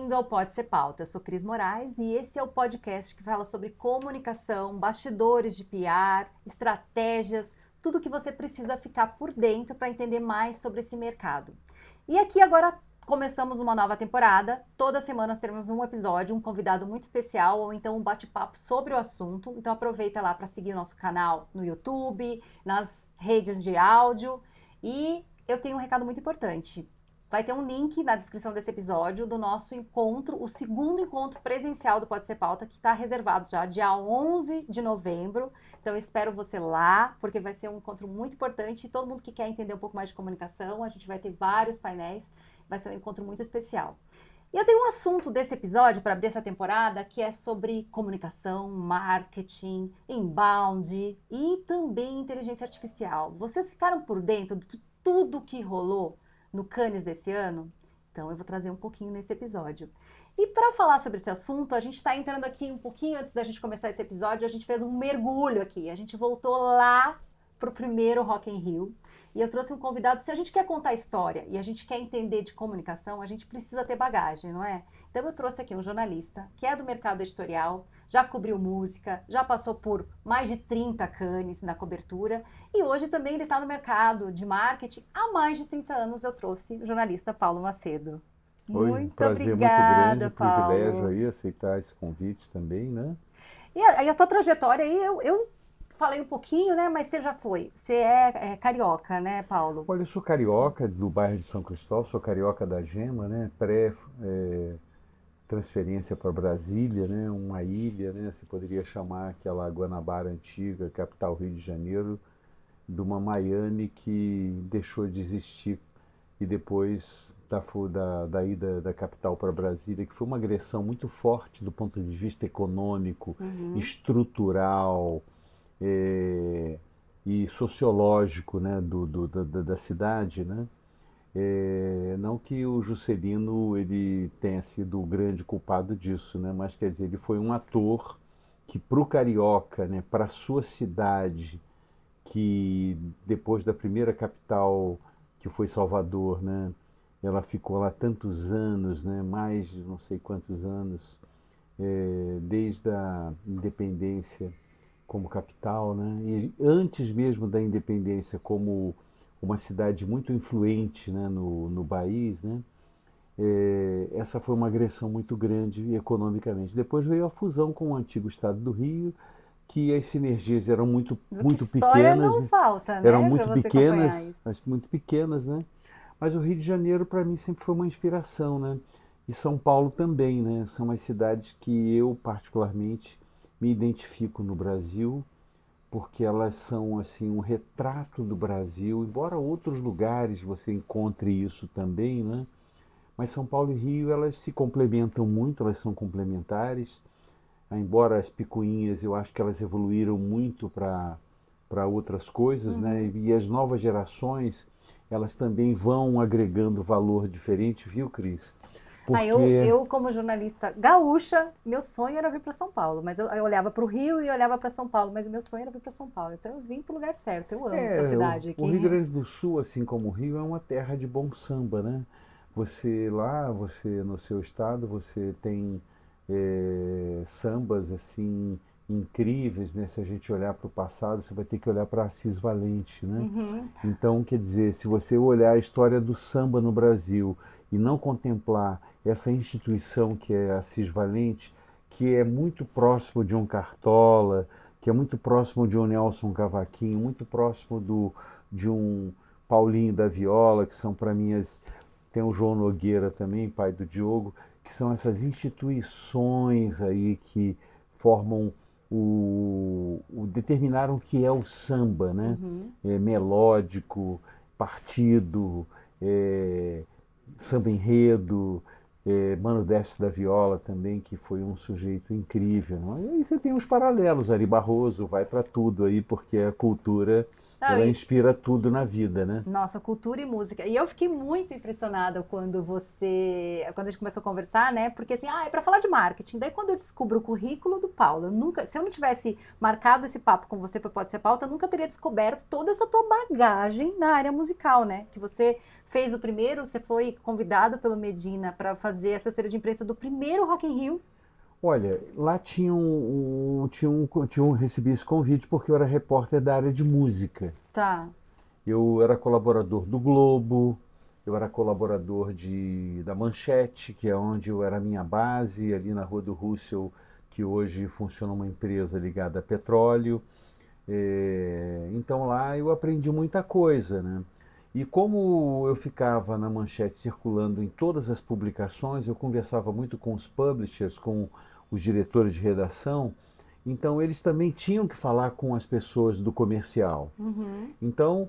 bem-vindo ao Pode Ser Pauta. Eu sou Cris Moraes e esse é o podcast que fala sobre comunicação, bastidores de PR, estratégias, tudo que você precisa ficar por dentro para entender mais sobre esse mercado. E aqui agora começamos uma nova temporada. Toda semana nós teremos um episódio, um convidado muito especial ou então um bate-papo sobre o assunto. Então aproveita lá para seguir o nosso canal no YouTube, nas redes de áudio. E eu tenho um recado muito importante. Vai ter um link na descrição desse episódio do nosso encontro, o segundo encontro presencial do Pode Ser Pauta, que está reservado já dia 11 de novembro. Então, eu espero você lá, porque vai ser um encontro muito importante. E todo mundo que quer entender um pouco mais de comunicação, a gente vai ter vários painéis. Vai ser um encontro muito especial. E eu tenho um assunto desse episódio para abrir essa temporada que é sobre comunicação, marketing, inbound e também inteligência artificial. Vocês ficaram por dentro de tudo que rolou no Cannes desse ano? Então eu vou trazer um pouquinho nesse episódio. E para falar sobre esse assunto, a gente está entrando aqui um pouquinho antes da gente começar esse episódio, a gente fez um mergulho aqui. A gente voltou lá para o primeiro Rock in Rio. E eu trouxe um convidado. Se a gente quer contar história e a gente quer entender de comunicação, a gente precisa ter bagagem, não é? Então eu trouxe aqui um jornalista que é do mercado editorial, já cobriu música, já passou por mais de 30 Cannes na cobertura e hoje também ele está no mercado de marketing. Há mais de 30 anos eu trouxe o jornalista Paulo Macedo. Oi, um Muito prazer muito grande, obrigada, privilégio Paulo. aí aceitar esse convite também, né? E a tua trajetória aí, eu falei um pouquinho, né? Mas você já foi. Você é carioca, né, Paulo? Olha, eu sou carioca do bairro de São Cristóvão, sou carioca da Gema, né? Transferência para Brasília, né? Uma ilha, né? Você poderia chamar aquela Guanabara antiga, capital Rio de Janeiro, de uma Miami que deixou de existir e depois da ida da capital para Brasília, que foi uma agressão muito forte do ponto de vista econômico, estrutural, e sociológico, né, da cidade, né? Não que o Juscelino ele tenha sido o grande culpado disso, né? Mas quer dizer, ele foi um ator que para o carioca, né, para a sua cidade, que depois da primeira capital que foi Salvador, né, ela ficou lá tantos anos, né, mais de não sei quantos anos, desde a independência como capital, né? E antes mesmo da independência, como uma cidade muito influente, né, no país, né? Essa foi uma agressão muito grande economicamente. Depois veio a fusão com o antigo Estado do Rio, que as sinergias eram Que muito história pequenas, não né? falta, Eram né, para muito você acompanhar pequenas, isso. muito pequenas, né? Mas o Rio de Janeiro para mim sempre foi uma inspiração, né? E São Paulo também, né? São as cidades que eu particularmente me identifico no Brasil, porque elas são assim um retrato do Brasil, embora outros lugares você encontre isso também, né? Mas São Paulo e Rio elas se complementam muito, elas são complementares. Embora as picuinhas eu acho que elas evoluíram muito para outras coisas, né? E as novas gerações elas também vão agregando valor diferente, viu, Cris? Ah, eu, Porque eu, como jornalista gaúcha, meu sonho era vir para São Paulo, mas eu olhava para o Rio e olhava para São Paulo, mas o meu sonho era vir para São Paulo, então eu vim para o lugar certo, eu amo essa cidade o Rio aqui. Grande do Sul, assim como o Rio, é uma terra de bom samba, né? Você lá, você no seu estado, você tem sambas assim incríveis, né? Se a gente olhar para o passado, você vai ter que olhar para Assis Valente, né? Uhum. Então, quer dizer, se você olhar a história do samba no Brasil e não contemplar essa instituição que é Assis Valente, que é muito próximo de um Cartola, que é muito próximo de um Nelson Cavaquinho, muito próximo de um Paulinho da Viola, que são para mim tem o João Nogueira também, pai do Diogo, que são essas instituições aí que formam determinaram o que é o samba, né? Melódico, partido, é, samba enredo, Mano Décio da Viola também, que foi um sujeito incrível. Não é? E aí você tem os paralelos, Ari Barroso vai para tudo aí, porque a cultura Não, ela inspira tudo na vida, né? nossa, cultura e música. E eu fiquei muito impressionada quando a gente começou a conversar, né? Porque assim, é para falar de marketing. Daí quando eu descubro o currículo do Paulo, se eu não tivesse marcado esse papo com você para Pode Ser Pauta, eu nunca teria descoberto toda essa tua bagagem na área musical, né? Que você fez você foi convidado pelo Medina para fazer assessoria de imprensa do primeiro Rock in Rio. Olha, lá recebi esse convite porque eu era repórter da área de música. Tá. Eu era colaborador do Globo, eu era colaborador da Manchete, que é onde eu era a minha base, ali na Rua do Russell, que hoje funciona uma empresa ligada a petróleo. Então lá eu aprendi muita coisa, né? E como eu ficava na Manchete circulando em todas as publicações, eu conversava muito com os publishers, com os diretores de redação, então eles também tinham que falar com as pessoas do comercial. Uhum. Então,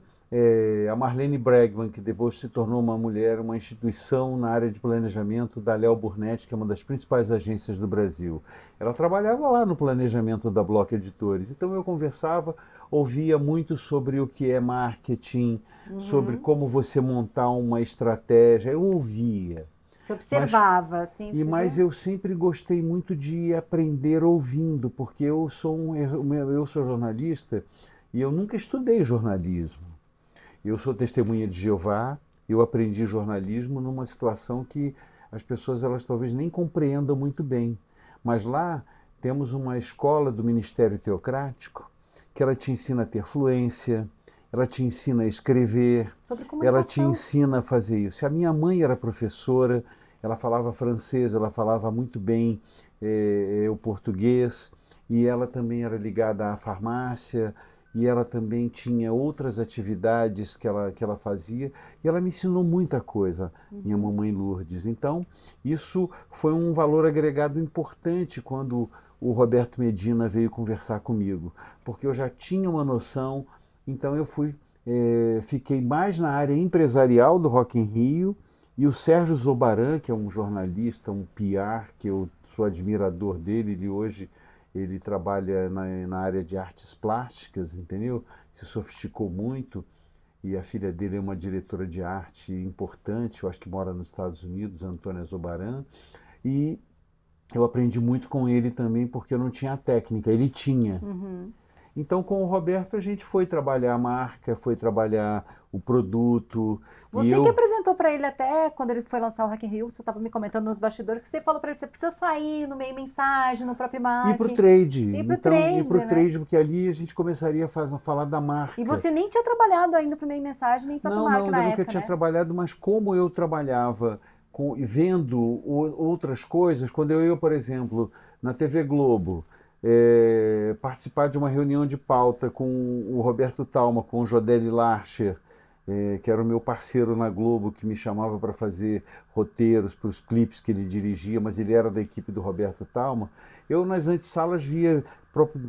a Marlene Bregman, que depois se tornou uma instituição na área de planejamento da Léo Burnett, que é uma das principais agências do Brasil. Ela trabalhava lá no planejamento da Block Editores. Então eu conversava, ouvia muito sobre o que é marketing, sobre como você montar uma estratégia. Eu ouvia. Você observava, assim. Mas eu sempre gostei muito de aprender ouvindo, porque eu sou jornalista e eu nunca estudei jornalismo. Eu sou testemunha de Jeová, eu aprendi jornalismo numa situação que as pessoas elas talvez nem compreendam muito bem. Mas lá temos uma escola do Ministério Teocrático que ela te ensina a ter fluência, ela te ensina a escrever, ela te ensina a fazer isso. A minha mãe era professora, ela falava francês, ela falava muito bem o português, e ela também era ligada à farmácia, e ela também tinha outras atividades que ela fazia, e ela me ensinou muita coisa, minha mamãe Lourdes. Então, isso foi um valor agregado importante quando o Roberto Medina veio conversar comigo, porque eu já tinha uma noção, então eu fiquei mais na área empresarial do Rock in Rio, e o Sérgio Zobaran, que é um jornalista, um PR, que eu sou admirador dele, ele trabalha na área de artes plásticas, entendeu? Se sofisticou muito, e a filha dele é uma diretora de arte importante, eu acho que mora nos Estados Unidos, Antônia Zobaran, e eu aprendi muito com ele também, porque eu não tinha a técnica, ele tinha. Uhum. Então, com o Roberto, a gente foi trabalhar a marca, foi trabalhar o produto. Você que apresentou para ele até quando ele foi lançar o Rock in Rio, você estava me comentando nos bastidores que você falou para ele, você precisa sair no meio mensagem, no próprio marketing. Ir para o trade. Ir para o trade, ir para o trade, porque ali a gente começaria a falar da marca. E você nem tinha trabalhado ainda para o meio mensagem, nem para a marca na época, eu nunca tinha trabalhado, mas como eu trabalhava vendo outras coisas, quando eu ia, por exemplo, na TV Globo, participar de uma reunião de pauta com o Roberto Talma, com o Jodeli Larcher, que era o meu parceiro na Globo, que me chamava para fazer roteiros para os clipes que ele dirigia, mas ele era da equipe do Roberto Talma. Eu nas antessalas via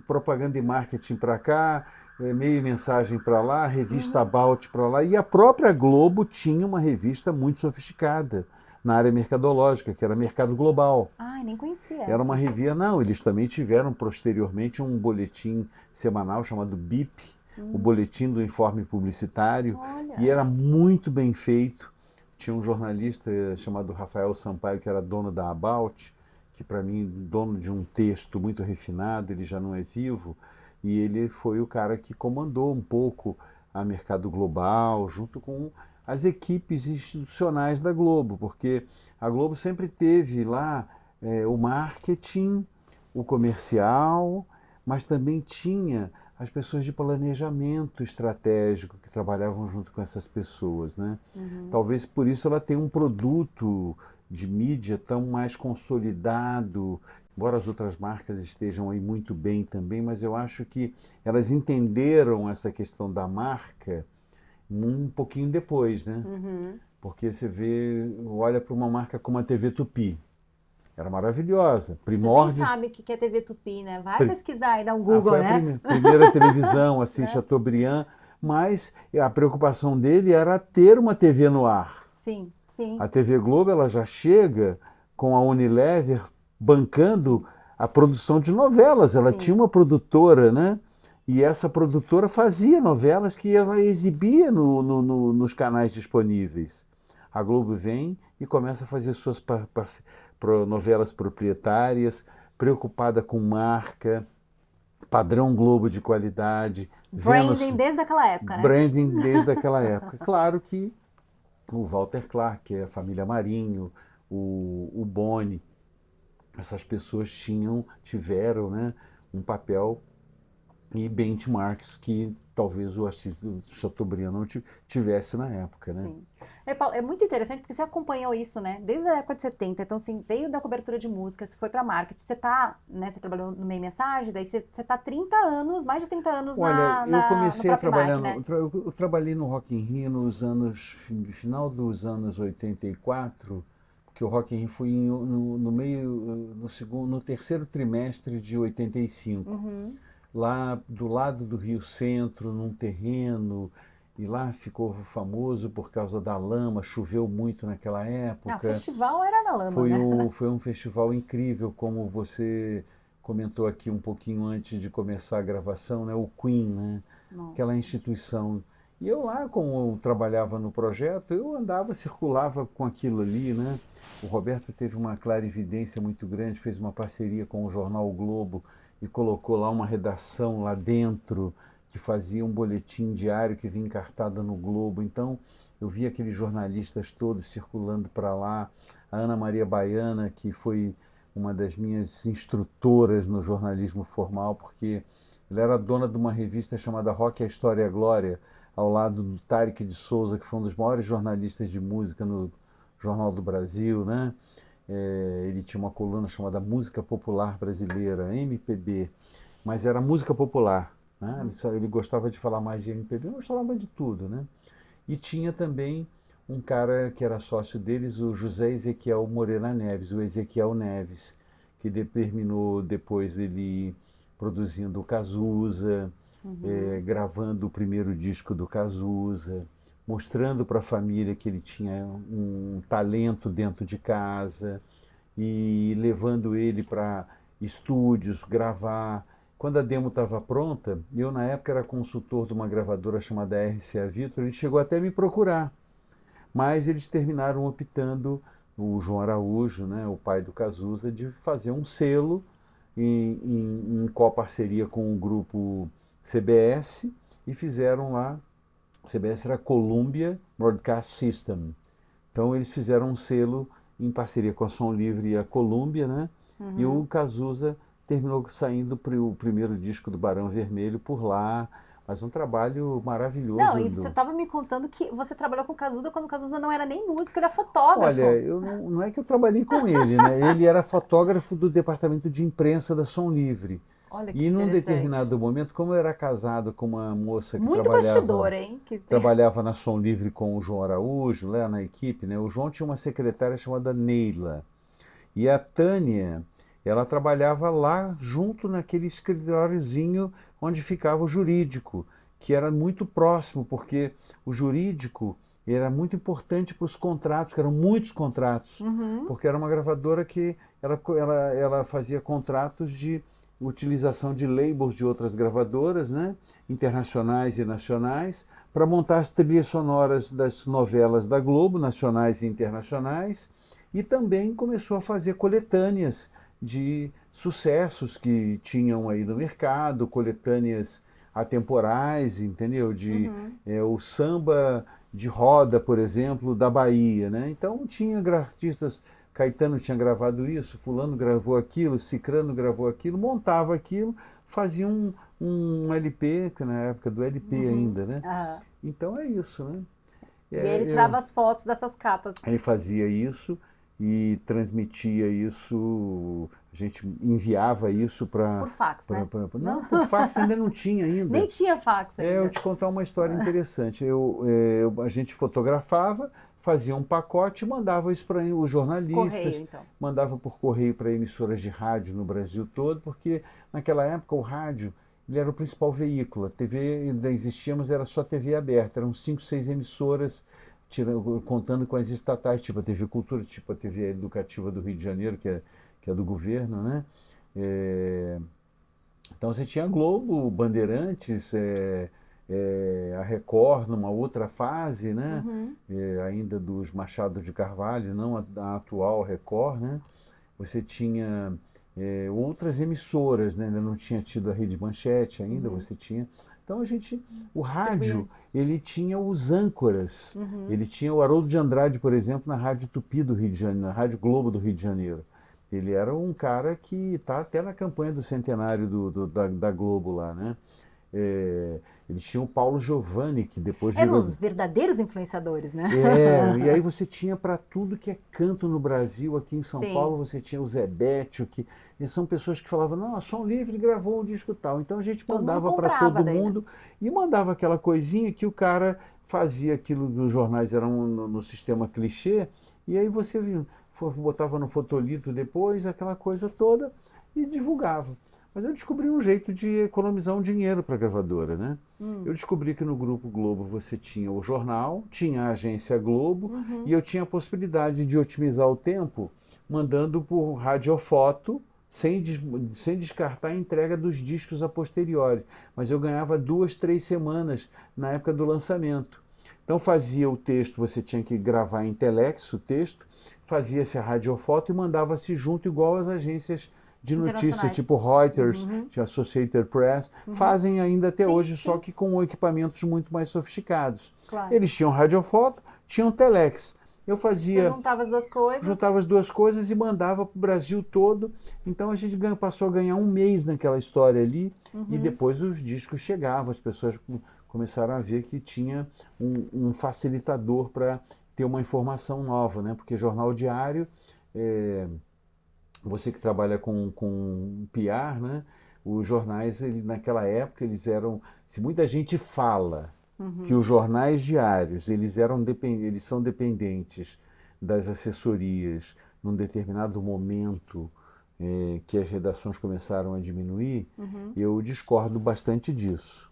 propaganda e marketing para cá, meio mensagem para lá, revista About para lá, e a própria Globo tinha uma revista muito sofisticada na área mercadológica, que era Mercado Global. Ai, nem conhecia essa. Era uma revista, não, eles também tiveram posteriormente um boletim semanal chamado BIP, o Boletim do Informe Publicitário, e era muito bem feito. Tinha um jornalista chamado Rafael Sampaio, que era dono da About, que para mim, dono de um texto muito refinado, ele já não é vivo, e ele foi o cara que comandou um pouco a Mercado Global, junto com as equipes institucionais da Globo, porque a Globo sempre teve lá o marketing, o comercial, mas também tinha as pessoas de planejamento estratégico que trabalhavam junto com essas pessoas, né? Talvez por isso ela tenha um produto de mídia tão mais consolidado, embora as outras marcas estejam aí muito bem também, mas eu acho que elas entenderam essa questão da marca um pouquinho depois, né? Porque você olha para uma marca como a TV Tupi, era maravilhosa, primórdio. Você nem sabe o que é TV Tupi, né? Vai pesquisar e dar um Google, foi né? A primeira televisão, assim, Chateaubriand, mas a preocupação dele era ter uma TV no ar. Sim, sim. A TV Globo, ela já chega com a Unilever bancando a produção de novelas, ela tinha uma produtora, né? E essa produtora fazia novelas que ela exibia nos canais disponíveis. A Globo vem e começa a fazer suas novelas proprietárias, preocupada com marca, padrão Globo de qualidade, Branding desde aquela época, né? branding desde aquela época. Claro que o Walter Clark, a família Marinho, o Boni, essas pessoas tiveram, né, um papel e benchmarks que talvez o Assis do Chateaubriand não tivesse na época, né? Sim. Paulo, é muito interessante porque você acompanhou isso, né? Desde a época de 70. Então, assim, veio da cobertura de música, você foi para marketing, você tá, né? Você trabalhou no meio mensagem, daí você tá 30 anos, mais de 30 anos Olha, eu no comecei a próprio trabalhar, Mark, né? eu trabalhei no Rock in Rio final dos anos 84, porque o Rock in Rio foi no meio, no terceiro trimestre de 85. Uhum. Lá do lado do Rio Centro, num terreno, e lá ficou famoso por causa da lama, choveu muito naquela Ah, o época. festival era na lama, né? Foi um festival incrível, como você comentou aqui um pouquinho antes de começar a gravação, né? O Queen, né? Aquela Nossa. instituição. E eu lá, como eu trabalhava no projeto, eu andava, circulava com aquilo ali, né? O Roberto teve uma clarividência muito grande, fez uma parceria com o jornal o Globo e colocou lá uma redação lá dentro que fazia um boletim diário que vinha encartado no Globo. Então, eu vi aqueles jornalistas todos circulando para lá. A Ana Maria Baiana, que foi uma das minhas instrutoras no jornalismo formal, porque ela era dona de uma revista chamada Rock, a História e a Glória, ao lado do Tarek de Souza, que foi um dos maiores jornalistas de música no Jornal do Brasil, né? Ele tinha uma coluna chamada Música Popular Brasileira, MPB, mas era música popular, né? Ele gostava de falar mais de MPB, mas falava de tudo, né? E tinha também um cara que era sócio deles, o José Ezequiel Moreira Neves, o Ezequiel Neves, que terminou depois ele produzindo o Cazuza, gravando o primeiro disco do Cazuza, mostrando para a família que ele tinha um talento dentro de casa e levando ele para estúdios gravar. Quando a demo estava pronta, eu na época era consultor de uma gravadora chamada RCA Victor, ele chegou até me procurar, mas eles terminaram optando, o João Araújo, né, o pai do Cazuza, de fazer um selo em coparceria com o grupo CBS e fizeram lá, a CBS era Columbia Broadcast System, então eles fizeram um selo em parceria com a Som Livre e a Columbia, né, e o Cazuza terminou saindo o primeiro disco do Barão Vermelho por lá, mas um trabalho Não, maravilhoso. e você estava me contando que você trabalhou com o Cazuza quando o Cazuza não era nem músico, ele era fotógrafo. Olha, eu não é que eu trabalhei com ele, né? Ele era fotógrafo do departamento de imprensa da Som Livre. Olha que E num interessante. determinado momento, como eu era casado com uma moça que Muito bastidor, hein? trabalhava na Som Livre com o João Araújo, lá na equipe, né? O João tinha uma secretária chamada Neila. E a Tânia, ela trabalhava lá junto naquele escritóriozinho onde ficava o jurídico, que era muito próximo, porque o jurídico era muito importante para os contratos, que eram muitos contratos, porque era uma gravadora que ela fazia contratos de utilização de labels de outras gravadoras, né, internacionais e nacionais, para montar as trilhas sonoras das novelas da Globo, nacionais e internacionais, e também começou a fazer coletâneas de sucessos que tinham aí no mercado, coletâneas atemporais, entendeu? O samba de roda, por exemplo, da Bahia, né? Então tinha artistas, Caetano tinha gravado isso, fulano gravou aquilo, Cicrano gravou aquilo, montava aquilo, fazia um LP, que na época do LP ainda, né? Aham. Então é isso, né? E aí ele tirava as fotos dessas capas. Ele fazia isso e transmitia isso, a gente enviava isso para... Por fax, né? Não, por fax ainda não tinha ainda. Nem tinha fax Eu ainda. te contar uma história interessante. A gente fotografava, fazia um pacote e mandava isso para os jornalistas, Correio, então. mandava por correio para emissoras de rádio no Brasil todo, porque naquela época o rádio ele era o principal veículo. A TV ainda existia, mas era só TV aberta. Eram 5, 6 emissoras, contando com as estatais, tipo a TV Cultura, tipo a TV Educativa do Rio de Janeiro, que é do governo, né? Então você tinha Globo, Bandeirantes, a Record numa outra fase, né? Uhum. Ainda dos Machado de Carvalho, não a atual Record, né? Você tinha outras emissoras, né? Ainda não tinha tido a Rede Manchete ainda, Uhum. você tinha. Então o Distribuía. rádio, ele tinha os âncoras. Uhum. Ele tinha o Haroldo de Andrade, por exemplo, na Rádio Tupi do Rio de Janeiro, na Rádio Globo do Rio de Janeiro. Ele era um cara que está até na campanha do centenário da Globo lá, né? Eles tinham o Paulo Giovanni, que depois Eram virou. os verdadeiros influenciadores, né? E aí você tinha para tudo que é canto no Brasil, aqui em São Sim. Paulo você tinha o Zé Bétio, que eles são pessoas que falavam, não, a Som Livre gravou um disco tal. Então a gente Todo mundo mandava para comprava todo daí, né? mundo e mandava aquela coisinha que o cara fazia aquilo que os jornais eram no sistema clichê, e aí você botava no fotolito depois, aquela coisa toda, e divulgava. Mas eu descobri um jeito de economizar um dinheiro para a gravadora, né? Eu Hum. descobri que no Grupo Globo você tinha o jornal, tinha a agência Globo e Uhum. eu tinha a possibilidade de otimizar o tempo mandando por radiofoto, sem descartar a entrega dos discos a posteriori. Mas eu ganhava 2, 3 semanas na época do lançamento. Então fazia o texto, você tinha que gravar em telex o texto, fazia-se a radiofoto e mandava-se junto igual às agências de notícias, Internacionais. tipo Reuters, Uhum. Associated Press, Uhum. fazem ainda até Sim, hoje, só sim, que com equipamentos muito mais sofisticados. claro. Eles tinham radiofoto, tinham telex. Eu Você fazia, juntava as duas coisas. juntava as duas coisas e mandava para o Brasil todo. Então a gente passou a ganhar um mês naquela história ali e Uhum. depois os discos chegavam, as pessoas começaram a ver que tinha um facilitador para ter uma informação nova, né? Porque jornal diário, é, você que trabalha com PR, né? Os jornais, naquela época, eles eram. Se muita gente fala que Uhum. os jornais diários eles são dependentes das assessorias num determinado momento que as redações começaram a diminuir, Uhum. eu discordo bastante disso.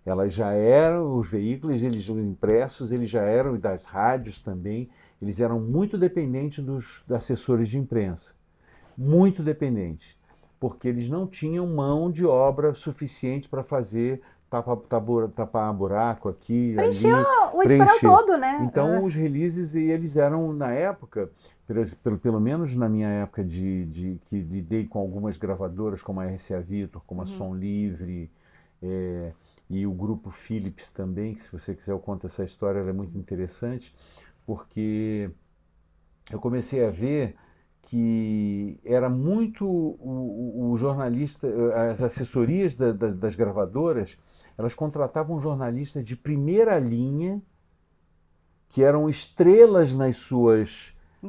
Elas já eram, os veículos, eles impressos, eles já eram, e das rádios também, eles eram muito dependentes dos assessores de imprensa, muito dependentes, porque eles não tinham mão de obra suficiente para fazer tapar buraco aqui, Preencheu ali, o editorial preencher. todo, né? Então os releases eles eram na época, pelo menos na minha época que lidei com algumas gravadoras como a RCA Victor, como a Uhum. Som Livre, é, e o grupo Philips também, que se você quiser eu conto essa história, ela é muito interessante, porque eu comecei a ver que era muito o jornalista, as assessorias das gravadoras, elas contratavam jornalistas de primeira linha, que eram estrelas Nos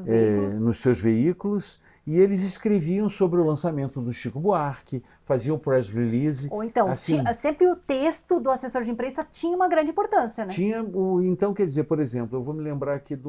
veículos. nos seus veículos, e eles escreviam sobre o lançamento do Chico Buarque, faziam press release, Ou então, assim, sempre o texto do assessor de imprensa tinha uma grande importância, né? Então, quer dizer, por exemplo, eu vou me lembrar aqui de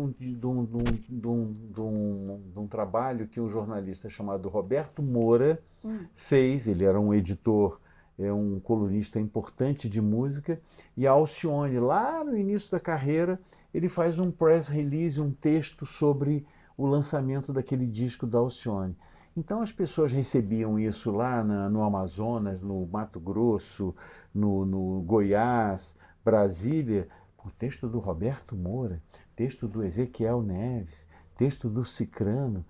um trabalho que um jornalista chamado Roberto Moura Hum. fez. Ele era um editor, um colunista importante de música, e a Alcione, lá no início da carreira, ele faz um press release, um texto sobre o lançamento daquele disco da Alcione. Então as pessoas recebiam isso lá no Amazonas, no Mato Grosso, no Goiás, Brasília, o texto do Roberto Moura, texto do Ezequiel Neves, texto do Cicrano,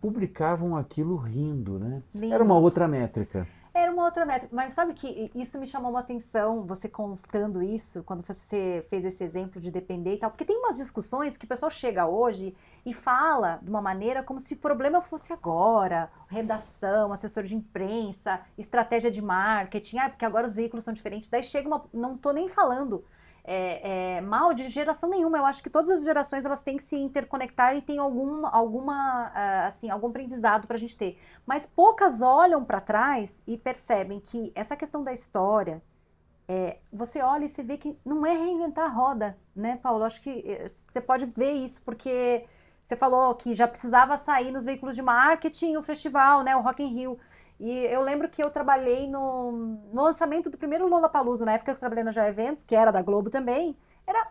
publicavam aquilo rindo, né? Era uma Lindo. outra métrica. Era uma outra métrica, mas sabe que isso me chamou uma atenção, você contando isso, quando você fez esse exemplo de depender e tal, porque tem umas discussões que o pessoal chega hoje e fala de uma maneira como se o problema fosse agora, redação, assessor de imprensa, estratégia de marketing, porque agora os veículos são diferentes, daí chega uma, não tô nem falando mal de geração nenhuma. Eu acho que todas as gerações elas têm que se interconectar e tem algum aprendizado para a gente ter. Mas poucas olham para trás e percebem que essa questão da história, você olha e você vê que não é reinventar a roda, né, Paulo? Acho que você pode ver isso porque você falou que já precisava sair nos veículos de marketing o festival, né, o Rock in Rio. E eu lembro que eu trabalhei no lançamento do primeiro Lollapalooza, na época que eu trabalhei na Joia Eventos, que era da Globo também, era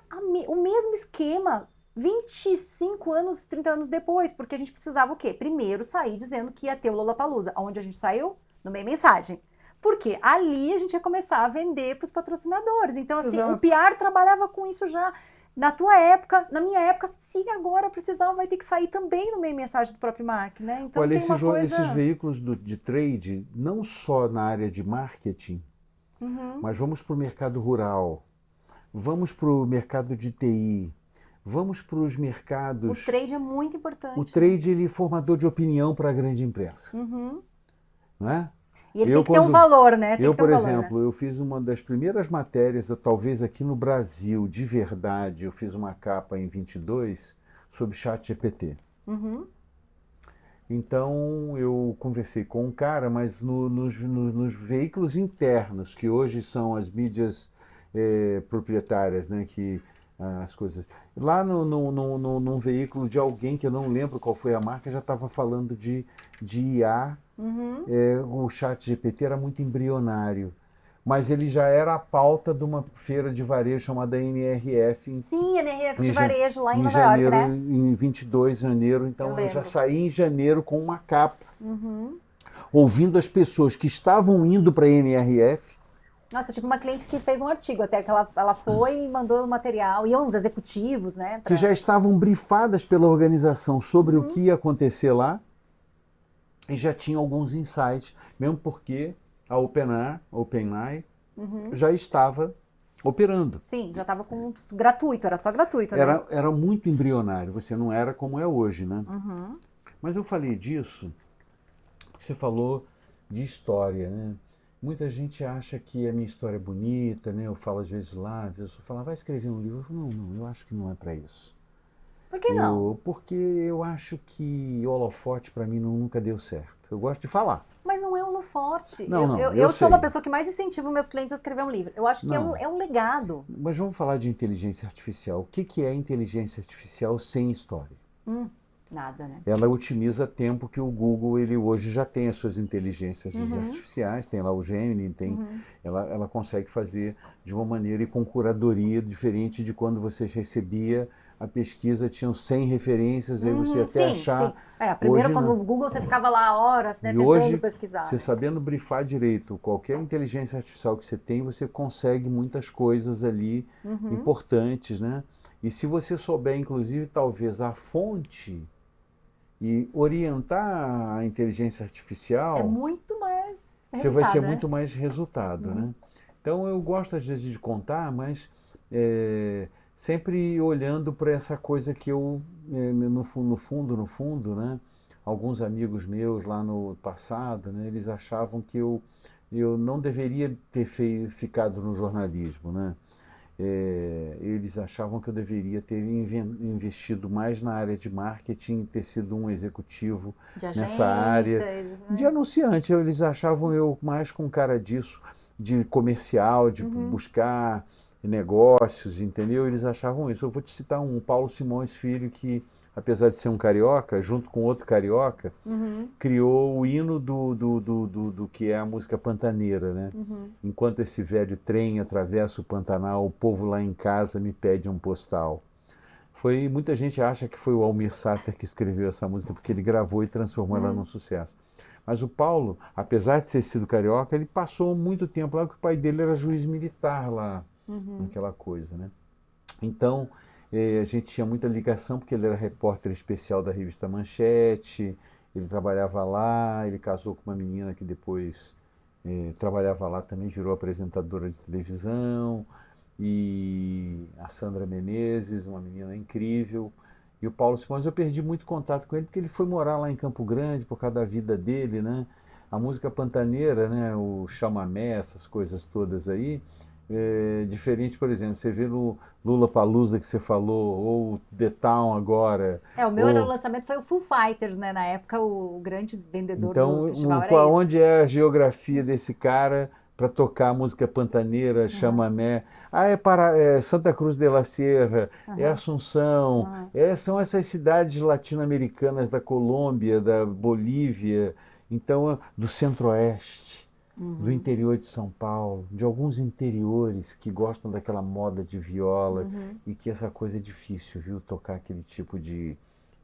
o mesmo esquema, 25 anos, 30 anos depois, porque a gente precisava o quê? Primeiro sair dizendo que ia ter o Lollapalooza. Onde a gente saiu? No meio mensagem. Porque ali a gente ia começar a vender para os patrocinadores. Então, assim, Exato. o PR trabalhava com isso já na tua época, na minha época. Se agora precisar, vai ter que sair também no meio mensagem do próprio marketing, né? Então Olha, tem uma esses coisa... veículos de trade, não só na área de marketing, Uhum. mas vamos para o mercado rural, vamos para o mercado de TI, vamos para os O mercados. trade é muito O importante, né? trade ele é formador de opinião para a grande imprensa, Uhum. não é? E ele tem Eu que ter um quando valor, né? Tem eu, que ter um por valor, né? exemplo, eu fiz uma das primeiras matérias, talvez aqui no Brasil, de verdade, eu fiz uma capa em 22 sobre chat GPT. Uhum. Então eu conversei com um cara, mas nos veículos internos, que hoje são as mídias proprietárias, né, que as coisas. Lá num veículo de alguém que eu não lembro qual foi a marca, já estava falando de IA. Uhum. O chat GPT era muito embrionário, mas ele já era a pauta de uma feira de varejo chamada NRF Sim, NRF de em, ja- varejo lá em em Nova York, janeiro, né? em 22 de janeiro. Eu Então eu já lembro. saí em janeiro com uma capa, Uhum. ouvindo as pessoas que estavam indo para a NRF, Nossa, eu tive uma cliente que fez um artigo até que ela foi e mandou o material, e uns executivos, né? que já estavam brifadas pela organização sobre o Uhum. que ia acontecer lá e já tinha alguns insights, mesmo porque a OpenAI Uhum. já estava operando. Sim, já estava com gratuito, era só gratuito, né? Era muito embrionário, você não era como é hoje, né? Uhum. Mas eu falei disso, porque você falou de história, né? Muita gente acha que a minha história é bonita, né? Eu falo às vezes lá, a pessoa fala, vai escrever um livro. Eu falo, não, eu acho que não é para isso. Por que não? Porque eu acho que holofote para mim nunca deu certo. Eu gosto de falar. Mas não é holoforte. Não, não, eu Eu sou uma sei. pessoa que mais incentiva meus clientes a escrever um livro. Eu acho que Não, é um legado. mas vamos falar de inteligência artificial. O que é inteligência artificial sem história? Hum, nada, né? Ela otimiza tempo que o Google ele hoje já tem as suas inteligências Uhum. artificiais, tem lá o Gemini, Uhum. ela consegue fazer de uma maneira e com curadoria diferente de quando você recebia a pesquisa, tinham 100 referências, aí você Uhum. até Sim, sim. achar. É, primeiro Hoje quando não. o Google você ficava lá horas, né, E tentando hoje, pesquisar, você né? sabendo brifar direito qualquer inteligência artificial que você tem, você consegue muitas coisas ali Uhum. importantes, né? E se você souber, inclusive, talvez a fonte e orientar a inteligência É artificial, muito mais você vai ser resultado, né? muito mais resultado, Uhum. né? Então eu gosto às vezes de contar, mas é, sempre olhando para essa coisa que eu, no fundo, né? Alguns amigos meus lá no passado, né? Eles achavam que eu não deveria ter ficado no jornalismo, né? Eles achavam que eu deveria ter investido mais na área de marketing, ter sido um executivo De nessa área agência, de né? anunciante. Eles achavam eu mais com cara disso, de comercial, de Uhum. buscar negócios, entendeu? Eles achavam isso. Eu vou te citar um, Paulo Simões Filho, que apesar de ser um carioca, junto com outro carioca, Uhum. criou o hino do que é a música pantaneira, né? Uhum. Enquanto esse velho trem atravessa o Pantanal, o povo lá em casa me pede um postal. Muita gente acha que foi o Almir Sater que escreveu essa música, porque ele gravou e transformou ela num Uhum. sucesso. Mas o Paulo, apesar de ter sido carioca, ele passou muito tempo lá, porque o pai dele era juiz militar lá, Uhum. naquela coisa, né? Então, a gente tinha muita ligação, porque ele era repórter especial da revista Manchete, ele trabalhava lá, ele casou com uma menina que depois trabalhava lá também, virou apresentadora de televisão, e a Sandra Menezes, uma menina incrível. E o Paulo Simões, eu perdi muito contato com ele, porque ele foi morar lá em Campo Grande por causa da vida dele, né? A música pantaneira, né? O chamamé, essas coisas todas aí, diferente, por exemplo, você vê no Lula Palusa que você falou, ou The Town agora, É, o meu era o ou lançamento foi o Foo Fighters, né? Na época, o grande vendedor do então, festival era esse. onde é a geografia desse cara para tocar música pantaneira, Uhum. chamamé? Ah, é Santa Cruz de la Sierra, é Uhum. Assunção, Uhum. são essas cidades latino-americanas da Colômbia, da Bolívia, então do Centro-Oeste, do Uhum. interior de São Paulo, de alguns interiores que gostam daquela moda de viola Uhum. e que essa coisa é difícil, viu? Tocar aquele tipo de,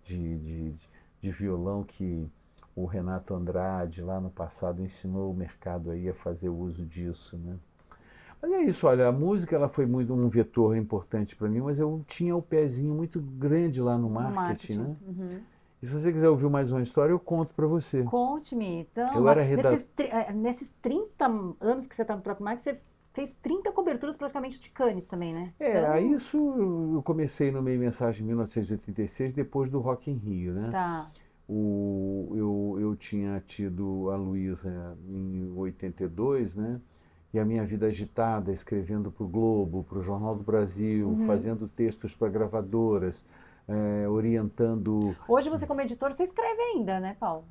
de, de violão que o Renato Andrade, lá no passado, ensinou o mercado aí a fazer uso disso, né? Mas é isso, olha, a música ela foi muito um vetor importante para mim, mas eu tinha o pezinho muito grande lá no No marketing, marketing. né? Uhum. E se você quiser ouvir mais uma história, eu conto para você. Conte-me, então, Eu era redator. nesses 30 anos que você está no próprio marketing, você fez 30 coberturas praticamente de Cannes também, né? Aí Então, isso eu comecei no Meio Mensagem em 1986, depois do Rock in Rio, né? tá. Eu tinha tido a Luísa em 82, né? E a minha vida agitada, escrevendo para o Globo, para o Jornal do Brasil, Uhum. fazendo textos para gravadoras, orientando. Hoje você como editor, você escreve ainda, né, Paulo?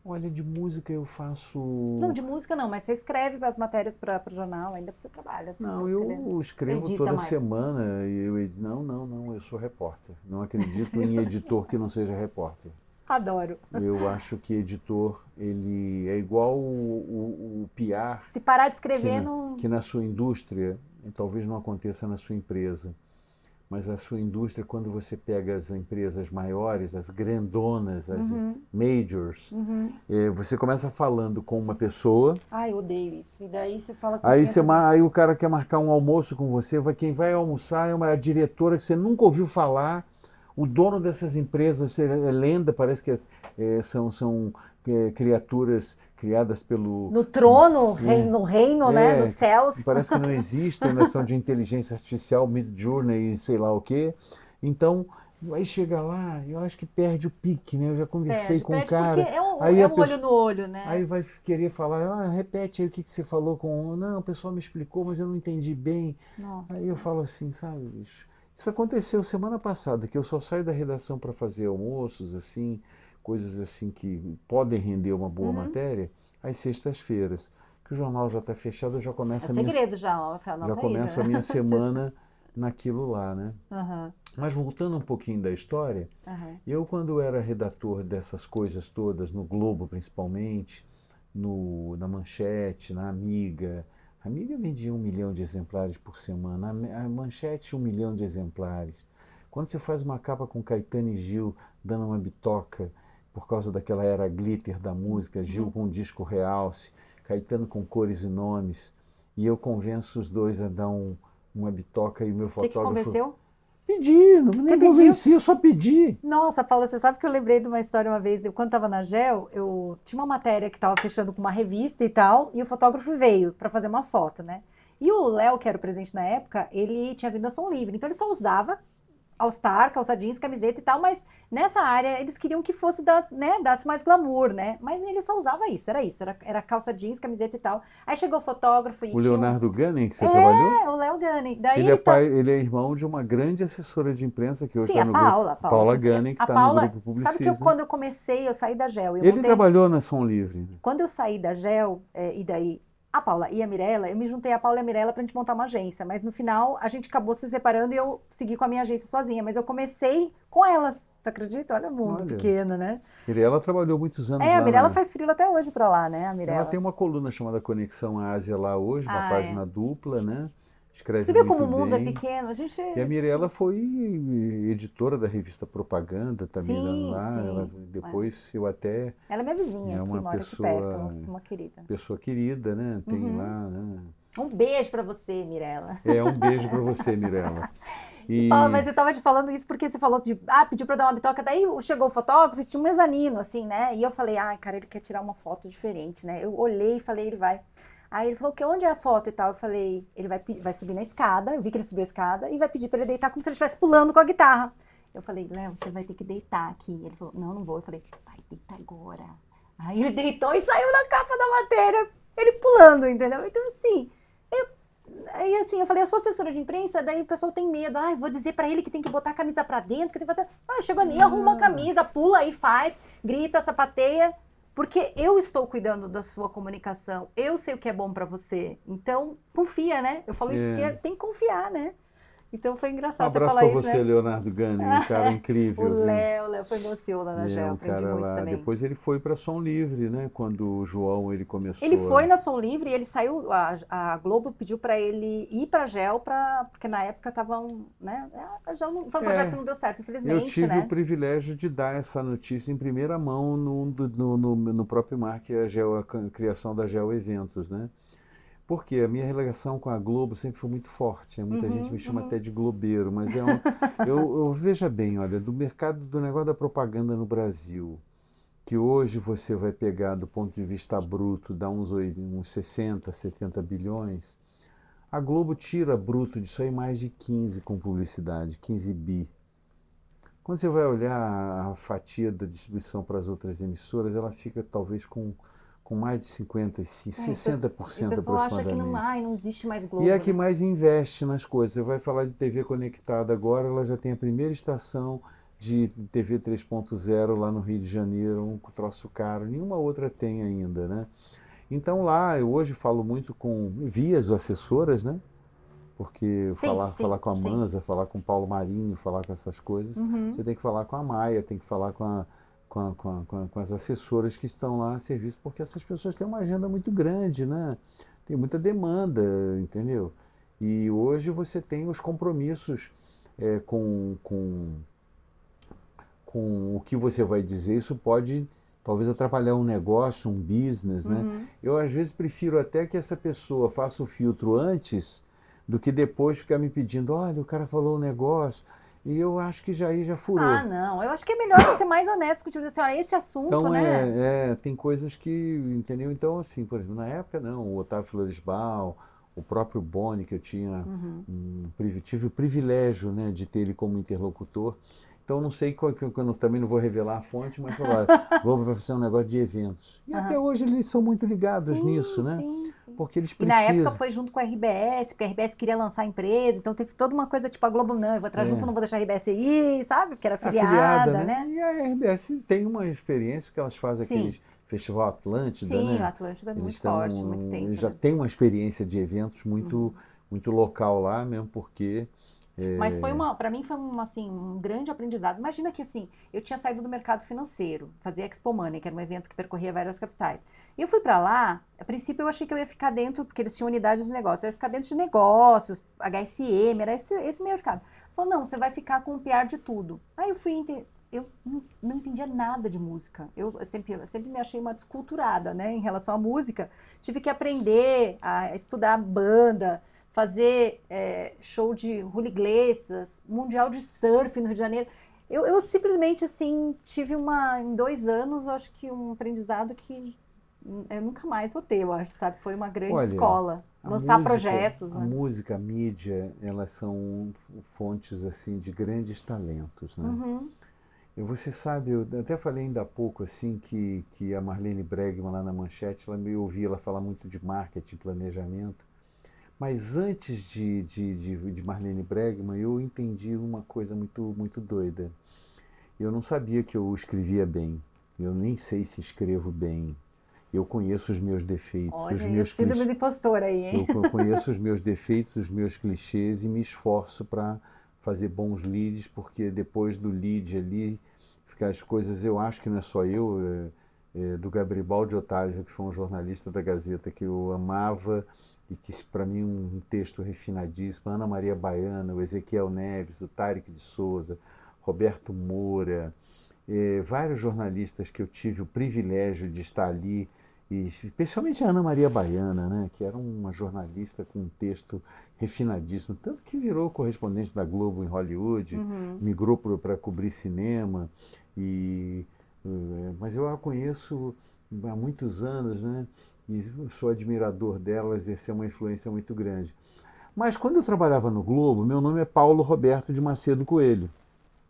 Olha, de música eu Não, faço. de música não, mas você escreve as matérias para o jornal, ainda você trabalha, tá Não, escrevendo. eu escrevo Edita toda mais. semana. Não, eu sou repórter. Não acredito em editor que não seja repórter. Adoro. Eu acho que editor, ele é igual o PR, Se parar de que escrever, na, não. que na sua indústria, e talvez não aconteça na sua empresa, mas a sua indústria, quando você pega as empresas maiores, as grandonas, as Uhum, majors, uhum. você começa falando com uma pessoa, Ai, eu odeio isso. E daí você fala com 500 mil. aí o cara quer marcar um almoço com você, quem vai almoçar é uma diretora que você nunca ouviu falar, o dono dessas empresas é lenda, parece que são criaturas criadas pelo. No trono, É, no reino, né? Nos é, céus. parece que não existem, ainda são de inteligência artificial, Midjourney e sei lá o quê. Então, aí chega lá, eu acho que perde o pique, né? Eu já conversei Perde, com o perde porque cara, aí é a um olho pessoa. no olho, Aí né? vai querer falar, repete aí o que você falou com. Não, o pessoal me explicou, mas eu não entendi bem. Aí eu Nossa. falo assim, sabe, bicho, isso aconteceu semana passada, que eu só saio da redação para fazer almoços, assim, coisas assim que podem render uma boa Uhum. matéria, às sextas-feiras. Que o jornal já está fechado, É segredo já, ó, já anota aí já. começo a minha semana naquilo lá, né? Aham, Mas voltando um pouquinho da história, aham. eu quando era redator dessas coisas todas, no Globo principalmente, na Manchete, na Amiga. A Amiga vendia 1 milhão de exemplares por semana, a Manchete 1 milhão de exemplares. Quando você faz uma capa com Caetano e Gil dando uma bitoca por causa daquela era glitter da música, Gil Uhum. com um disco realce, Caetano com cores e nomes, e eu convenço os dois a dar uma bitoca e o meu Você que fotógrafo convenceu? pedi, não Você nem pediu? convenci, eu só pedi. Nossa, Paula, você sabe que eu lembrei de uma história uma vez. Eu, quando estava na GEL, eu tinha uma matéria que estava fechando com uma revista e tal, e o fotógrafo veio para fazer uma foto, né? E o Léo, que era o presidente na época, ele tinha vindo a Som Livre, então ele só usava All-Star, calça jeans, camiseta e tal, mas nessa área eles queriam que fosse, né, dasse mais glamour, né? Mas ele só usava isso, era calça jeans, camiseta e tal. Aí chegou o fotógrafo e O tinha um. Leonardo Gunning, que você trabalhou, O Léo Gani. Daí ele é ele tá. pai, ele é irmão de uma grande assessora de imprensa que hoje Sim, está no grupo, A Paula, Paula você- Gunning, que a está no Paula, grupo sabe que eu, Publicis, né? quando eu comecei, eu saí da GEL, eu Ele montei. trabalhou na Som Livre, né? Quando eu saí da GEL, e daí a Paula e a Mirella, eu me juntei a Paula e a Mirella pra gente montar uma agência, mas no final a gente acabou se separando e eu segui com a minha agência sozinha, mas eu comecei com elas, você acredita? Olha o mundo Olha, pequeno, né? ela trabalhou muitos anos É, a lá Mirella na. faz frila até hoje pra lá, né, a Ela tem Mirella. uma coluna chamada Conexão Ásia lá hoje, uma Ah, é. página dupla, né? Você Escreve viu como muito o mundo é bem. pequeno? A gente. E a Mirella foi editora da revista Propaganda também Sim, lá. Ela sim. É. depois eu até Ela é minha vizinha é aqui, uma mora aqui perto, uma querida. pessoa querida, né? Tem Uhum. lá, né? Um beijo pra você, Mirella. Um beijo para você, Mirella. E Paula, E mas eu tava te falando isso porque você falou de, pediu pra dar uma bitoca, daí chegou o fotógrafo e tinha um mezanino, assim, né? E eu falei, ai, cara, ele quer tirar uma foto diferente, né? Eu olhei e falei, ele vai. Aí ele falou, que onde é a foto e tal? Eu falei, ele vai subir na escada, eu vi que ele subiu a escada e vai pedir pra ele deitar como se ele estivesse pulando com a guitarra. Eu falei, Léo, você vai ter que deitar aqui. Ele falou, não, não vou. Eu falei, vai, deita agora. Aí ele deitou e saiu na capa da matéria, ele pulando, entendeu? Então, assim, aí assim, eu falei, eu sou assessora de imprensa, daí o pessoal tem medo. Ai, vou dizer pra ele que tem que botar a camisa pra dentro, que tem que fazer. Chegou ali, arruma uma camisa, pula aí, faz, grita, sapateia, porque eu estou cuidando da sua comunicação. Eu sei o que é bom pra você. Então, confia, né? Eu falo isso que é, tem que confiar, né? Então foi Um engraçado você abraço falar para isso, você, né? Leonardo Gani, um cara O incrível, viu? Léo foi meu CEO lá na É GEL, um aprendi cara muito lá. também. Depois ele foi para Som Livre, né? Quando o João ele Ele começou foi a... na Som Livre e ele saiu, a Globo pediu para ele ir para a GEL, porque na época estavam, né? A GEL foi um projeto que É, não deu certo, eu infelizmente, tive o né? privilégio de dar essa notícia em primeira mão no próprio mar, que é a criação da Geo Eventos, né? Porque a minha relação com a Globo sempre foi muito forte, né? Muita gente me Uhum, chama uhum. até de globeiro, mas eu veja bem, olha, do mercado do negócio da propaganda no Brasil, que hoje você vai pegar do ponto de vista bruto, dá uns 60, 70 bilhões, a Globo tira bruto disso aí mais de 15 com publicidade, 15 bi. Quando você vai olhar a fatia da distribuição para as outras emissoras, ela fica talvez com mais de 50, É, e o 60% pessoal acha que não, aproximadamente. ai, não existe mais E é a Globo, que né? mais investe nas coisas. Você vai falar de TV conectada agora, ela já tem a primeira estação de TV 3.0 lá no Rio de Janeiro, um troço caro. Nenhuma outra tem ainda, né? Então lá, eu hoje falo muito via as assessoras, né? Porque Sim, sim, falar com a sim. Manza, falar com o Paulo Marinho, falar com essas coisas, Uhum. você tem que falar com a Maia, tem que falar com as assessoras que estão lá a serviço, porque essas pessoas têm uma agenda muito grande, né? Tem muita demanda, entendeu? E hoje você tem os compromissos é, com, com, com o que você vai dizer, isso pode talvez atrapalhar um negócio, um business, né? Uhum. Eu às vezes prefiro até que essa pessoa faça o filtro antes do que depois ficar me pedindo, olha, o cara falou um negócio e eu acho que já aí já Ah, furou. não. Eu acho que é melhor ser mais honesto contigo, dizer assim, olha, esse assunto, Então né? tem coisas que, entendeu? Então assim, por exemplo, na época não, o Otávio Floresbal, o próprio Boni, que eu tinha Uhum. tive o privilégio, né, de ter ele como interlocutor. Então não sei eu também não vou revelar a fonte, mas falar, Globo vai fazer um negócio de eventos. E até Aham. hoje eles são muito ligados nisso, Sim, né? sim, sim. Porque eles E na época precisam. foi junto com a RBS, porque a RBS queria lançar a empresa, então teve toda uma coisa tipo a Globo, não, eu vou entrar junto, É, não vou deixar a RBS ir, sabe? Porque era afiliada, afiliada, né? né? E a RBS tem uma experiência que elas fazem Sim, aqueles Festival Atlântida, sim, o né? Atlântida é Eles muito forte, estão, muito eles tempo, já né? têm uma experiência de eventos muito, Uhum. muito local lá, mesmo porque Mas é, para mim foi assim, um grande aprendizado. Imagina que assim, eu tinha saído do mercado financeiro, fazia Expo Money, que era um evento que percorria várias capitais. E eu fui para lá, a princípio eu achei que eu ia ficar dentro, porque eles tinham unidades de negócio, eu ia ficar dentro de negócios, HSM, era esse mercado. Falou, não, você vai ficar com o pior de tudo. Aí eu fui, eu não entendia nada de música. Eu sempre me achei uma desculturada, né, em relação à música. Tive que aprender a estudar banda, fazer show de Julio Iglesias, Mundial de Surf no Rio de Janeiro. Eu simplesmente, assim, tive em 2 anos, eu acho que um aprendizado que eu nunca mais vou ter, eu acho, sabe? Foi uma grande olha, escola. Lançar projetos, a né? música, a mídia, elas são fontes assim de grandes talentos, né? Uhum, E você sabe, eu até falei ainda há pouco assim que a Marlene Bregman lá na Manchete, eu ouvi ela falar muito de marketing, planejamento. Mas antes de Marlene Bregman, eu entendi uma coisa muito doida. Eu não sabia que eu escrevia bem. Eu nem sei se escrevo bem. Eu conheço os meus defeitos, os olha aí, o meus síndrome clichês. do impostor aí, Eu hein? conheço os meus defeitos, os meus clichês e me esforço para fazer bons leads, porque depois do lead ali, ficar as coisas, eu acho que não é só eu, do Garibaldi Otávio, que foi um jornalista da Gazeta que eu amava e que para mim um texto refinadíssimo, Ana Maria Baiana, o Ezequiel Neves, o Tarek de Souza, Roberto Moura, vários jornalistas que eu tive o privilégio de estar ali, e especialmente a Ana Maria Baiana, né, que era uma jornalista com um texto refinadíssimo, tanto que virou correspondente da Globo em Hollywood, Uhum. migrou para cobrir cinema, e, mas eu a conheço há muitos anos, né, e sou admirador dela, exerceu uma influência muito grande. Mas quando eu trabalhava no Globo, meu nome é Paulo Roberto de Macedo Coelho.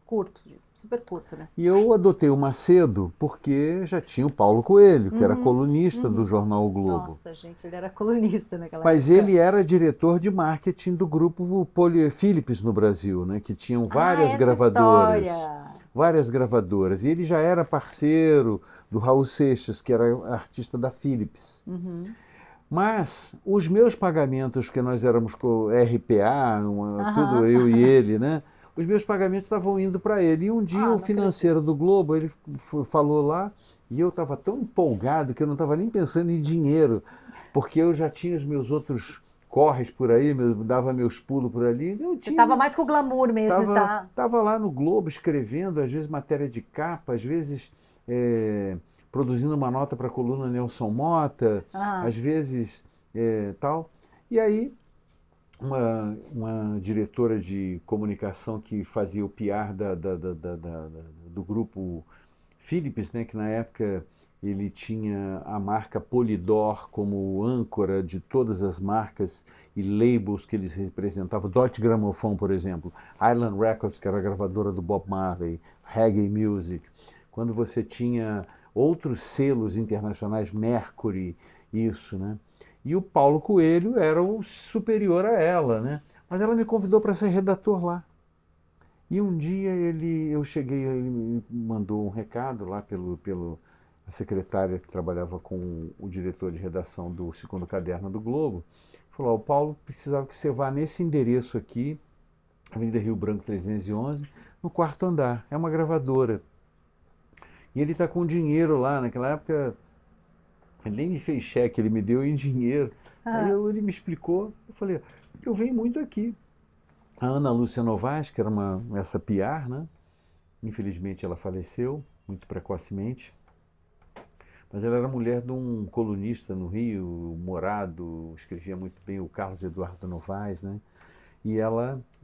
Curto, super curto, né? E eu adotei o Macedo porque já tinha o Paulo Coelho, que era Uhum, colunista do uhum. jornal o Globo. Nossa, gente, ele era colunista naquela Mas época. ele era diretor de marketing do grupo Philips no Brasil, né, que tinham Ah, essa história! várias gravadoras. E ele já era parceiro do Raul Seixas, que era artista da Philips. Uhum. Mas os meus pagamentos, que nós éramos com RPA, tudo Aham. eu e ele, né? Os meus pagamentos estavam indo para ele. E um dia Ah, o não acredito. financeiro do Globo, ele falou lá, e eu estava tão empolgado que eu não estava nem pensando em dinheiro, porque eu já tinha os meus outros corres por aí, dava meus pulos por ali. Eu Você tava tinha, mais com o glamour mesmo, tava, tá? tava lá no Globo escrevendo, às vezes matéria de capa, às vezes produzindo uma nota para a coluna Nelson Mota, Ah, às vezes tal. E aí uma diretora de comunicação que fazia o PR do grupo Philips, né, que na época ele tinha a marca Polydor como âncora de todas as marcas e labels que eles representavam. Deutsche Grammophon, por exemplo, Island Records, que era a gravadora do Bob Marley, Reggae Music. Quando você tinha outros selos internacionais, Mercury, isso, né? E o Paulo Coelho era o superior a ela, né? Mas ela me convidou para ser redator lá. E um dia eu cheguei, ele me mandou um recado lá pelo a secretária que trabalhava com o diretor de redação do segundo caderno do Globo. Falou: o Paulo precisava que você vá nesse endereço aqui, Avenida Rio Branco 311, no quarto andar. É uma gravadora. E ele está com dinheiro lá. Naquela época, ele nem me fez cheque, ele me deu em dinheiro. Aí ah, ele me explicou. Eu falei: eu venho muito aqui. A Ana Lúcia Novaes, que era essa PR, né? Infelizmente ela faleceu muito precocemente, mas ela era mulher de um colunista no Rio, Morado, escrevia muito bem, o Carlos Eduardo Novaes, né? E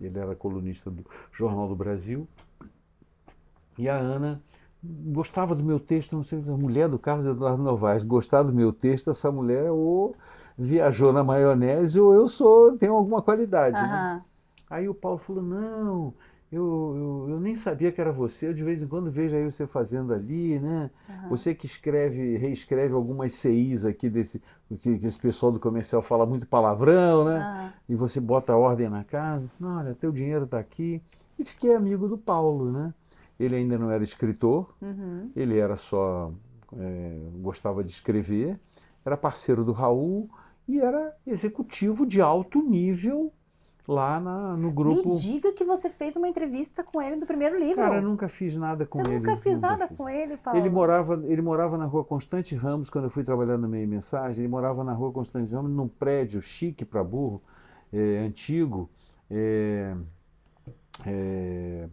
ele era colunista do Jornal do Brasil, e a Ana gostava do meu texto, não sei, a mulher do Carlos Eduardo Novaes, gostar do meu texto, essa mulher ou viajou na maionese ou tenho alguma qualidade, né? aham, Aí o Paulo falou: não, eu nem sabia que era você, eu de vez em quando vejo aí você fazendo ali, né? aham, Você que reescreve algumas CIs aqui que esse pessoal do comercial fala muito palavrão, né? aham. E você bota a ordem na casa, não, olha, teu dinheiro está aqui. E fiquei amigo do Paulo, né? Ele ainda não era escritor, Uhum. ele era só, gostava de escrever, era parceiro do Raul e era executivo de alto nível lá no Me grupo. diga que você fez uma entrevista com ele do primeiro Cara, livro. nunca fiz nada Você com nunca ele, fez nunca nada fiz. com ele, Ele Paulo. morava, ele morava na rua Constante Ramos, quando eu fui trabalhar no Meio Mensagem, ele morava na rua Constante Ramos, num prédio chique para burro, antigo, é, é,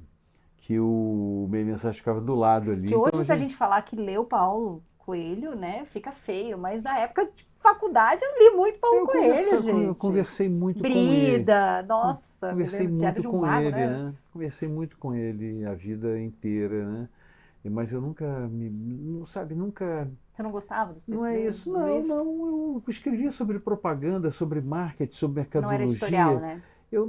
que o Meio Mensagem ficava do lado ali. Que Então hoje, a se a gente, gente falar que leu Paulo Coelho, né, fica feio. Mas na época de faculdade eu li muito Paulo Coelho, eu gente. conversei muito com ele. Brida, nossa, me Conversei lembro de Diário muito de um com Mago, ele, né? né? Conversei muito com ele a vida inteira, né? Mas eu nunca não sabe, nunca. Você não gostava dos Não textos é dele, isso, do não, livro? não. Eu escrevia sobre propaganda, sobre marketing, sobre Não era editorial, mercadologia. né? Eu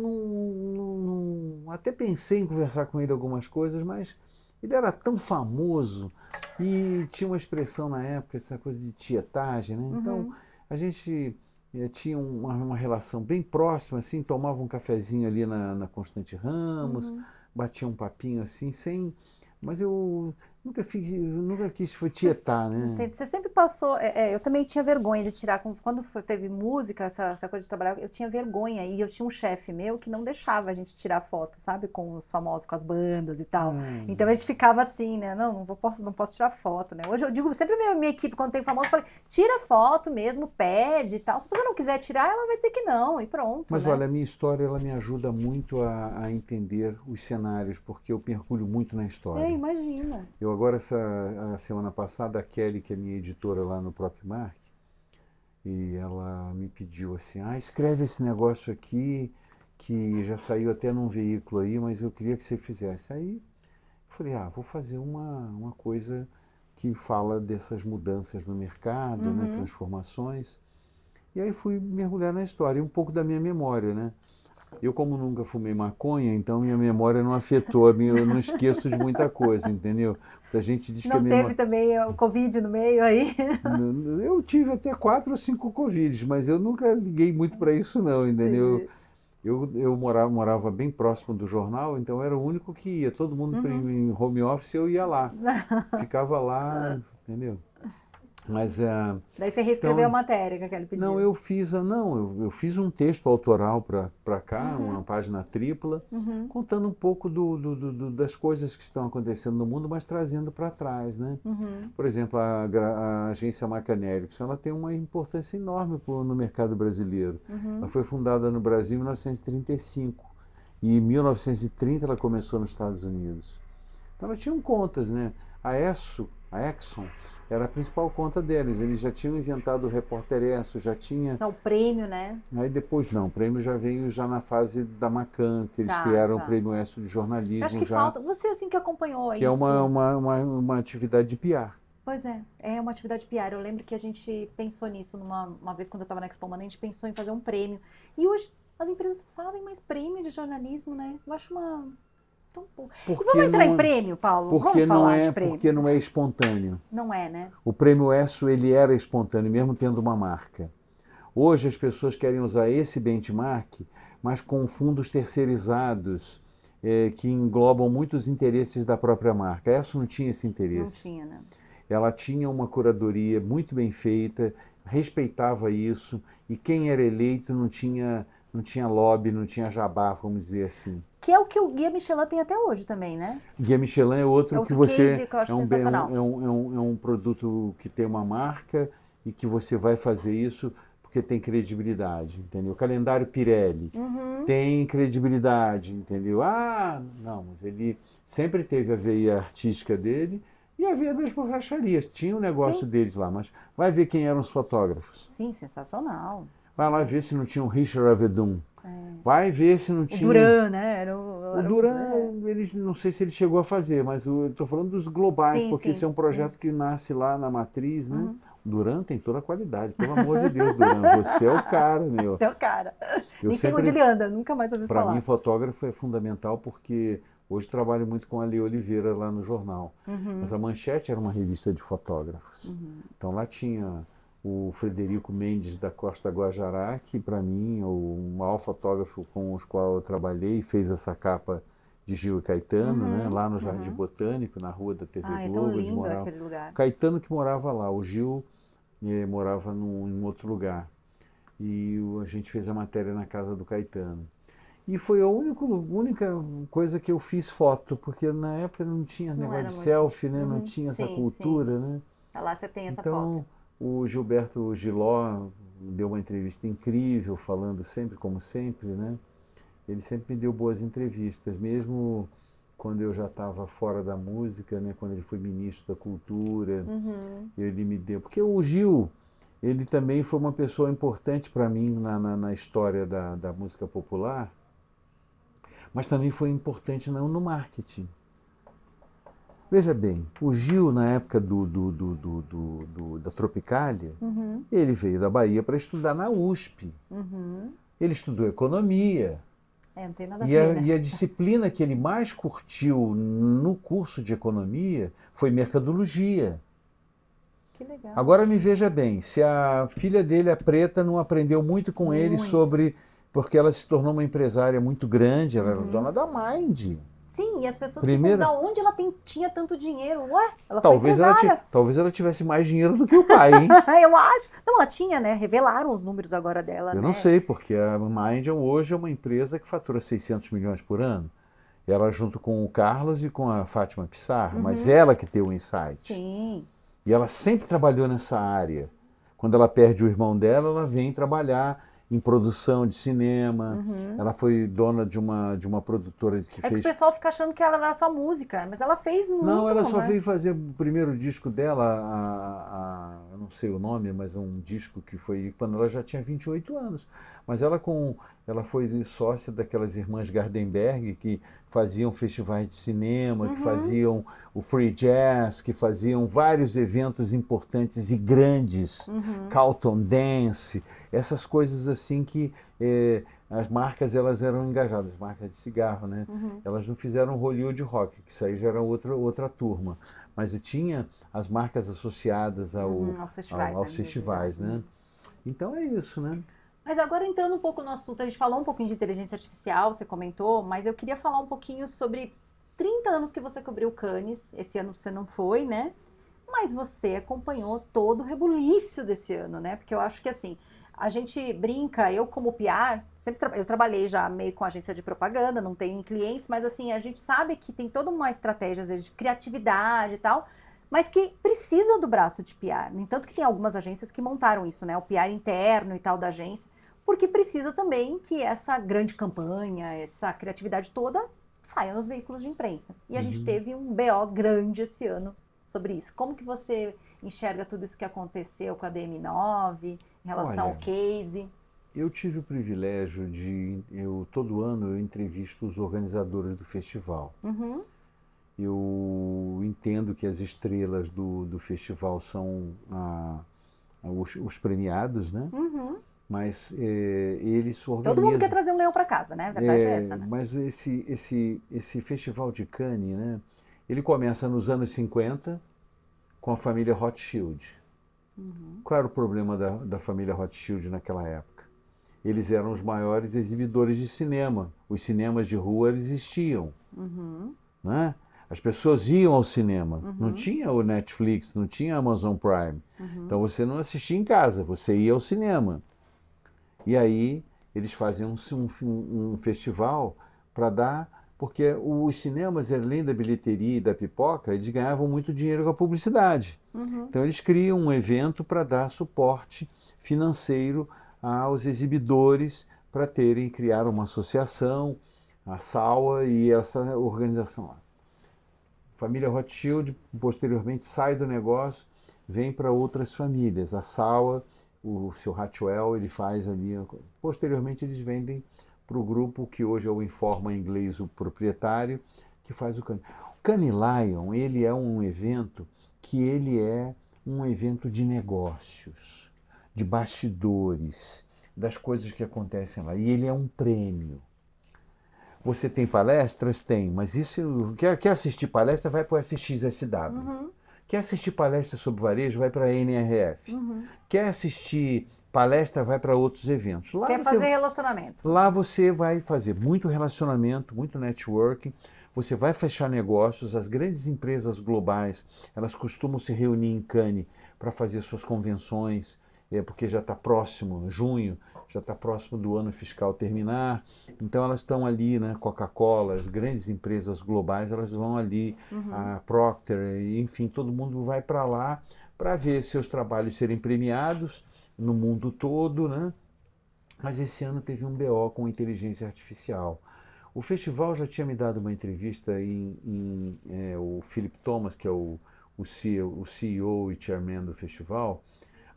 até pensei em conversar com ele algumas coisas, mas ele era tão famoso e tinha uma expressão na época, essa coisa de tietagem, né? Então Uhum, a gente tinha uma relação bem próxima, assim, tomava um cafezinho ali na Constante Ramos, uhum. batia um papinho assim, sem. Mas eu nunca quis foi Você, tietar, né? entende? Você sempre passou. Eu também tinha vergonha de tirar. Quando teve música, essa coisa de trabalhar, eu tinha vergonha. E eu tinha um chefe meu que não deixava a gente tirar foto, sabe? Com os famosos, com as bandas e tal. Então a gente ficava assim, né? Não, não posso tirar foto, né? Hoje eu digo sempre a minha equipe, quando tem famoso, eu falei, tira foto mesmo, pede e tal. Se você não quiser tirar, ela vai dizer que não, e pronto, Mas né? olha, a minha história ela me ajuda muito a entender os cenários, porque eu mergulho muito na É, história. imagina. Eu agora, a semana passada, a Kelly, que é minha editora lá no próprio Mark, e ela me pediu assim, escreve esse negócio aqui, que já saiu até num veículo aí, mas eu queria que você fizesse. Aí eu falei, vou fazer uma coisa que fala dessas mudanças no mercado, né, Uhum. transformações. E aí fui mergulhar na história, e um pouco da minha memória, né? Eu, como nunca fumei maconha, então minha memória não afetou, eu não esqueço de muita coisa, entendeu? Muita gente diz que a Não teve memória. também o Covid no meio aí? Eu tive até 4 ou 5 Covids, mas eu nunca liguei muito para isso, não, entendeu? Entendi. Eu morava bem próximo do jornal, então eu era o único que ia. Todo mundo Uhum. em home office, eu ia lá. Ficava lá, entendeu? Mas Daí você reescreveu a então, matéria que a Kelly não, pediu. eu fiz um texto autoral para cá, Uhum, uma página tripla, uhum, contando um pouco das coisas que estão acontecendo no mundo, mas trazendo para trás, né? uhum, Por exemplo, a agência Macan Erickson, ela tem uma importância enorme no mercado brasileiro. Ela uhum. foi fundada no Brasil em 1935 e em 1930 ela começou nos Estados Unidos. Então elas tinham contas, né? A Exxon, era a principal conta deles. Eles já tinham inventado o Repórter Esso, já tinha. Só o prêmio, né? Aí depois não, o prêmio já veio já na fase da Macan, que eles Tá, criaram o tá. Prêmio Esso de Eu acho Jornalismo que já, falta. Você, assim, que acompanhou que é isso. uma atividade de PR. Pois é uma atividade PR. Eu lembro que a gente pensou nisso uma vez quando eu estava na Expo Humana, a gente pensou em fazer um prêmio. E hoje as empresas não fazem mais prêmio de jornalismo, né? Eu acho uma. Tão pouco. E vamos Porque entrar em não, prêmio, Paulo? Vamos falar de prêmio. porque não é espontâneo. Não é, né? O Prêmio Esso ele era espontâneo, mesmo tendo uma marca. Hoje as pessoas querem usar esse benchmark, mas com fundos terceirizados, que englobam muitos interesses da própria marca. Essa não tinha esse Não interesse. tinha, né? Ela tinha uma curadoria muito bem feita, respeitava isso, e quem era eleito não tinha lobby, não tinha jabá, vamos dizer assim. Que é o que o Guia Michelin tem até hoje também, né? Guia Michelin é É outro que outro você case que eu acho sensacional. é um produto que tem uma marca e que você vai fazer isso porque tem credibilidade, entendeu? O calendário Pirelli Uhum. tem credibilidade, entendeu? Ah, não, mas ele sempre teve a veia artística dele e a veia das borracharias. Tinha o negócio Sim, deles lá, mas vai ver quem eram os fotógrafos. sim, sensacional. Vai lá ver se não tinha um Richard Avedon. É. Vai ver se não O tinha. Duran, né? O Era Duran, ele, não sei se ele chegou a fazer, mas eu estou falando dos globais, Sim, porque esse sim. é um projeto que nasce lá na matriz, né? Uhum. O Duran tem toda a qualidade, pelo amor de Deus, Duran, você é o cara, meu. Seu cara. Eu Nem sei onde sempre, ele anda, nunca mais ouvi para mim, falar. fotógrafo é fundamental porque hoje trabalho muito com a Lê Oliveira lá no jornal. Mas Uhum, a Manchete era uma revista de fotógrafos. uhum, Então lá tinha o Frederico Mendes da Costa Guajará, que para mim é o maior fotógrafo com os quais eu trabalhei, fez essa capa de Gil e Caetano, né, uhum, lá no Jardim uhum. Botânico, na rua da TV Ah, é tão Globo, eles lindo moravam. aquele lugar. Caetano que morava lá, o Gil morava em outro lugar. E a gente fez a matéria na casa do Caetano. E foi a única coisa que eu fiz foto, porque na época não tinha Não negócio era de muito. selfie, né? Não Uhum, tinha essa sim, sim. cultura, né? Tá lá você tem essa foto. Então, o Gilberto Giló deu uma entrevista incrível, falando sempre como sempre, né? Ele sempre me deu boas entrevistas, mesmo quando eu já estava fora da música, né? Quando ele foi ministro da Cultura, Uhum. ele me deu. Porque o Gil, ele também foi uma pessoa importante para mim na história da música popular, mas também foi importante no marketing. Veja bem, o Gil, na época da Tropicália, Uhum. ele veio da Bahia para estudar na USP. Uhum. Ele estudou economia. É, não tem nada a ver, né? E a disciplina que ele mais curtiu no curso de economia foi mercadologia. Que legal. Agora me veja bem, se a filha dele, a Preta, não aprendeu muito com ele Muito. sobre. Porque ela se tornou uma empresária muito grande, ela era dona Uhum. da Mind. Sim, e as pessoas ficam, Primeira, da onde ela tinha tanto dinheiro? Ué, ela foi empresária. talvez ela tivesse mais dinheiro do que o pai, hein? Eu acho. Não, ela tinha, né? Revelaram os números agora dela, Eu não né? sei, porque a Mind hoje é uma empresa que fatura 600 milhões por ano. Ela junto com o Carlos e com a Fátima Pissarra, mas Uhum. ela que tem o insight. Sim. E ela sempre trabalhou nessa área. Quando ela perde o irmão dela, ela vem trabalhar em produção de cinema. Uhum. Ela foi dona de uma produtora que É que o fez. pessoal fica achando que ela era só música, mas ela fez Não, muito, ela só né? veio fazer o primeiro disco dela, eu não sei o nome, mas é um disco que foi quando ela já tinha 28 anos. Mas ela foi sócia daquelas irmãs Gardenberg que faziam festivais de cinema, que Uhum. faziam o free jazz, que faziam vários eventos importantes e grandes, Uhum. Carlton Dance, essas coisas assim que as marcas elas eram engajadas, marcas de cigarro, né? Uhum. Elas não fizeram Hollywood Rock, que isso aí já era outra turma. Mas tinha as marcas associadas Uhum. Aos festivais, aos né? festivais, Uhum. né? Então é isso, né? Mas agora entrando um pouco no assunto, a gente falou um pouquinho de inteligência artificial, você comentou, mas eu queria falar um pouquinho sobre 30 anos que você cobriu Cannes. Esse ano você não foi, né? Mas você acompanhou todo o rebuliço desse ano, né? Porque eu acho que assim, a gente brinca, eu como PR, eu trabalhei já meio com agência de propaganda, não tenho clientes, mas assim, a gente sabe que tem toda uma estratégia, às vezes, de criatividade e tal, mas que precisa do braço de PR. No entanto que tem algumas agências que montaram isso, né? O PR interno e tal da agência, porque precisa também que essa grande campanha, essa criatividade toda saia nos veículos de imprensa. E a gente Uhum. teve um BO grande esse ano sobre isso. Como que você enxerga tudo isso que aconteceu com a DM9, em relação ao Olha, case? eu tive o privilégio todo ano eu entrevisto os organizadores do festival. Uhum, Eu entendo que as estrelas do festival são os premiados, né? uhum. Mas eles se Todo mundo quer organizam. trazer um leão para casa, né? A verdade é essa, né? Mas esse festival de Cannes, né? Ele começa nos anos 50 com a família Rothschild. Uhum, Qual era o problema da família Rothschild naquela época? Eles eram os maiores exibidores de cinema. Os cinemas de rua existiam, uhum, né? As pessoas iam ao cinema. Não uhum, tinha o Netflix, não tinha a Amazon Prime. Então uhum, você não assistia em casa, você ia ao cinema. E aí eles faziam um festival para dar, porque os cinemas, além da bilheteria e da pipoca, eles ganhavam muito dinheiro com a publicidade. uhum, Então eles criam um evento para dar suporte financeiro aos exibidores para criar uma associação, a SAWA e essa organização lá. Família Rothschild posteriormente sai do negócio, vem para outras famílias. A SAWA, o seu Hatwell, ele faz ali. Posteriormente eles vendem para o grupo que hoje é o Informa em inglês, o proprietário, que faz o Cannes. O Cannes Lion, ele é um evento que ele é um evento de negócios, de bastidores, das coisas que acontecem lá. E ele é um prêmio. Você tem palestras? Tem, mas isso. Quer assistir palestra? Vai para o SXSW. uhum, Quer assistir palestra sobre varejo? Vai para a NRF. uhum. Quer assistir palestra? Vai para outros eventos. Quer fazer relacionamento. Lá você vai fazer muito relacionamento, muito networking. Você vai fechar negócios. As grandes empresas globais, elas costumam se reunir em Cannes para fazer suas convenções, porque já está próximo, junho, já está próximo do ano fiscal terminar. Então elas estão ali, né? Coca-Cola, as grandes empresas globais, elas vão ali, Uhum, a Procter, enfim, todo mundo vai para lá para ver seus trabalhos serem premiados no mundo todo, né? Mas esse ano teve um BO com inteligência artificial. O festival já tinha me dado uma entrevista o Philip Thomas, que é o CEO e chairman do festival,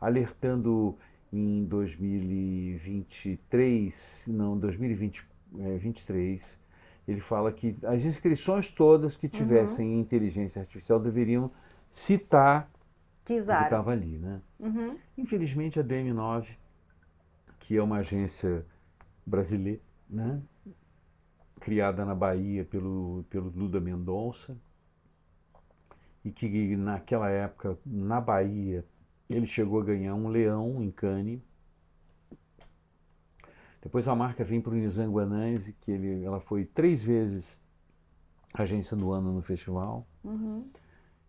alertando em 2023, não, 2023, ele fala que as inscrições todas que uhum. tivessem inteligência artificial deveriam citar Que o que usaram. estava ali, né? Uhum, Infelizmente a DM9, que é uma agência brasileira, né? Criada na Bahia pelo Luda Mendonça, e que naquela época, na Bahia, ele chegou a ganhar um leão em Cannes. Depois a marca vem para o Nizam Guananzi, ela foi 3 vezes agência do ano no festival. uhum,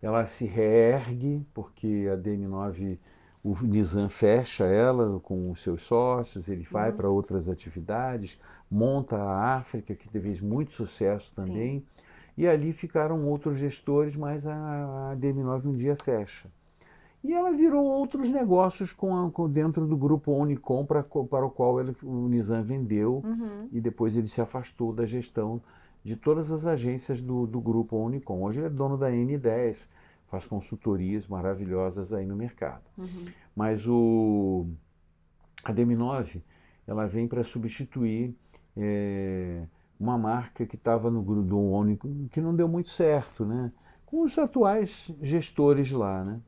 Ela se reergue, porque a DM9, o Nizam fecha ela com os seus sócios, ele vai uhum. para outras atividades, monta a África, que teve muito sucesso Sim. também. E ali ficaram outros gestores, mas a DM9 um dia fecha. E ela virou outros negócios dentro do grupo Unicom para o qual o Nizam vendeu, Uhum, e depois ele se afastou da gestão de todas as agências do grupo Unicom. Hoje ele é dono da N10, faz consultorias maravilhosas aí no mercado. uhum. Mas a DM9 ela vem para substituir uma marca que estava no grupo do Unicom, que não deu muito certo, né? Com os atuais gestores lá, né?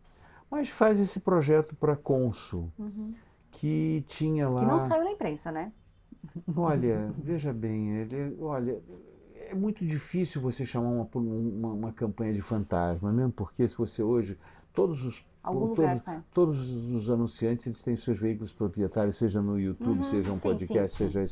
Mas faz esse projeto para Consul, Uhum. que tinha Que não lá. saiu na imprensa, né? Olha, veja bem, olha, é muito difícil você chamar uma campanha de fantasma, mesmo porque se você hoje, todos os, Algum lugar todos, sai. todos os anunciantes eles têm seus veículos proprietários, seja no YouTube, Uhum. seja um Sim, sim, podcast, sim. seja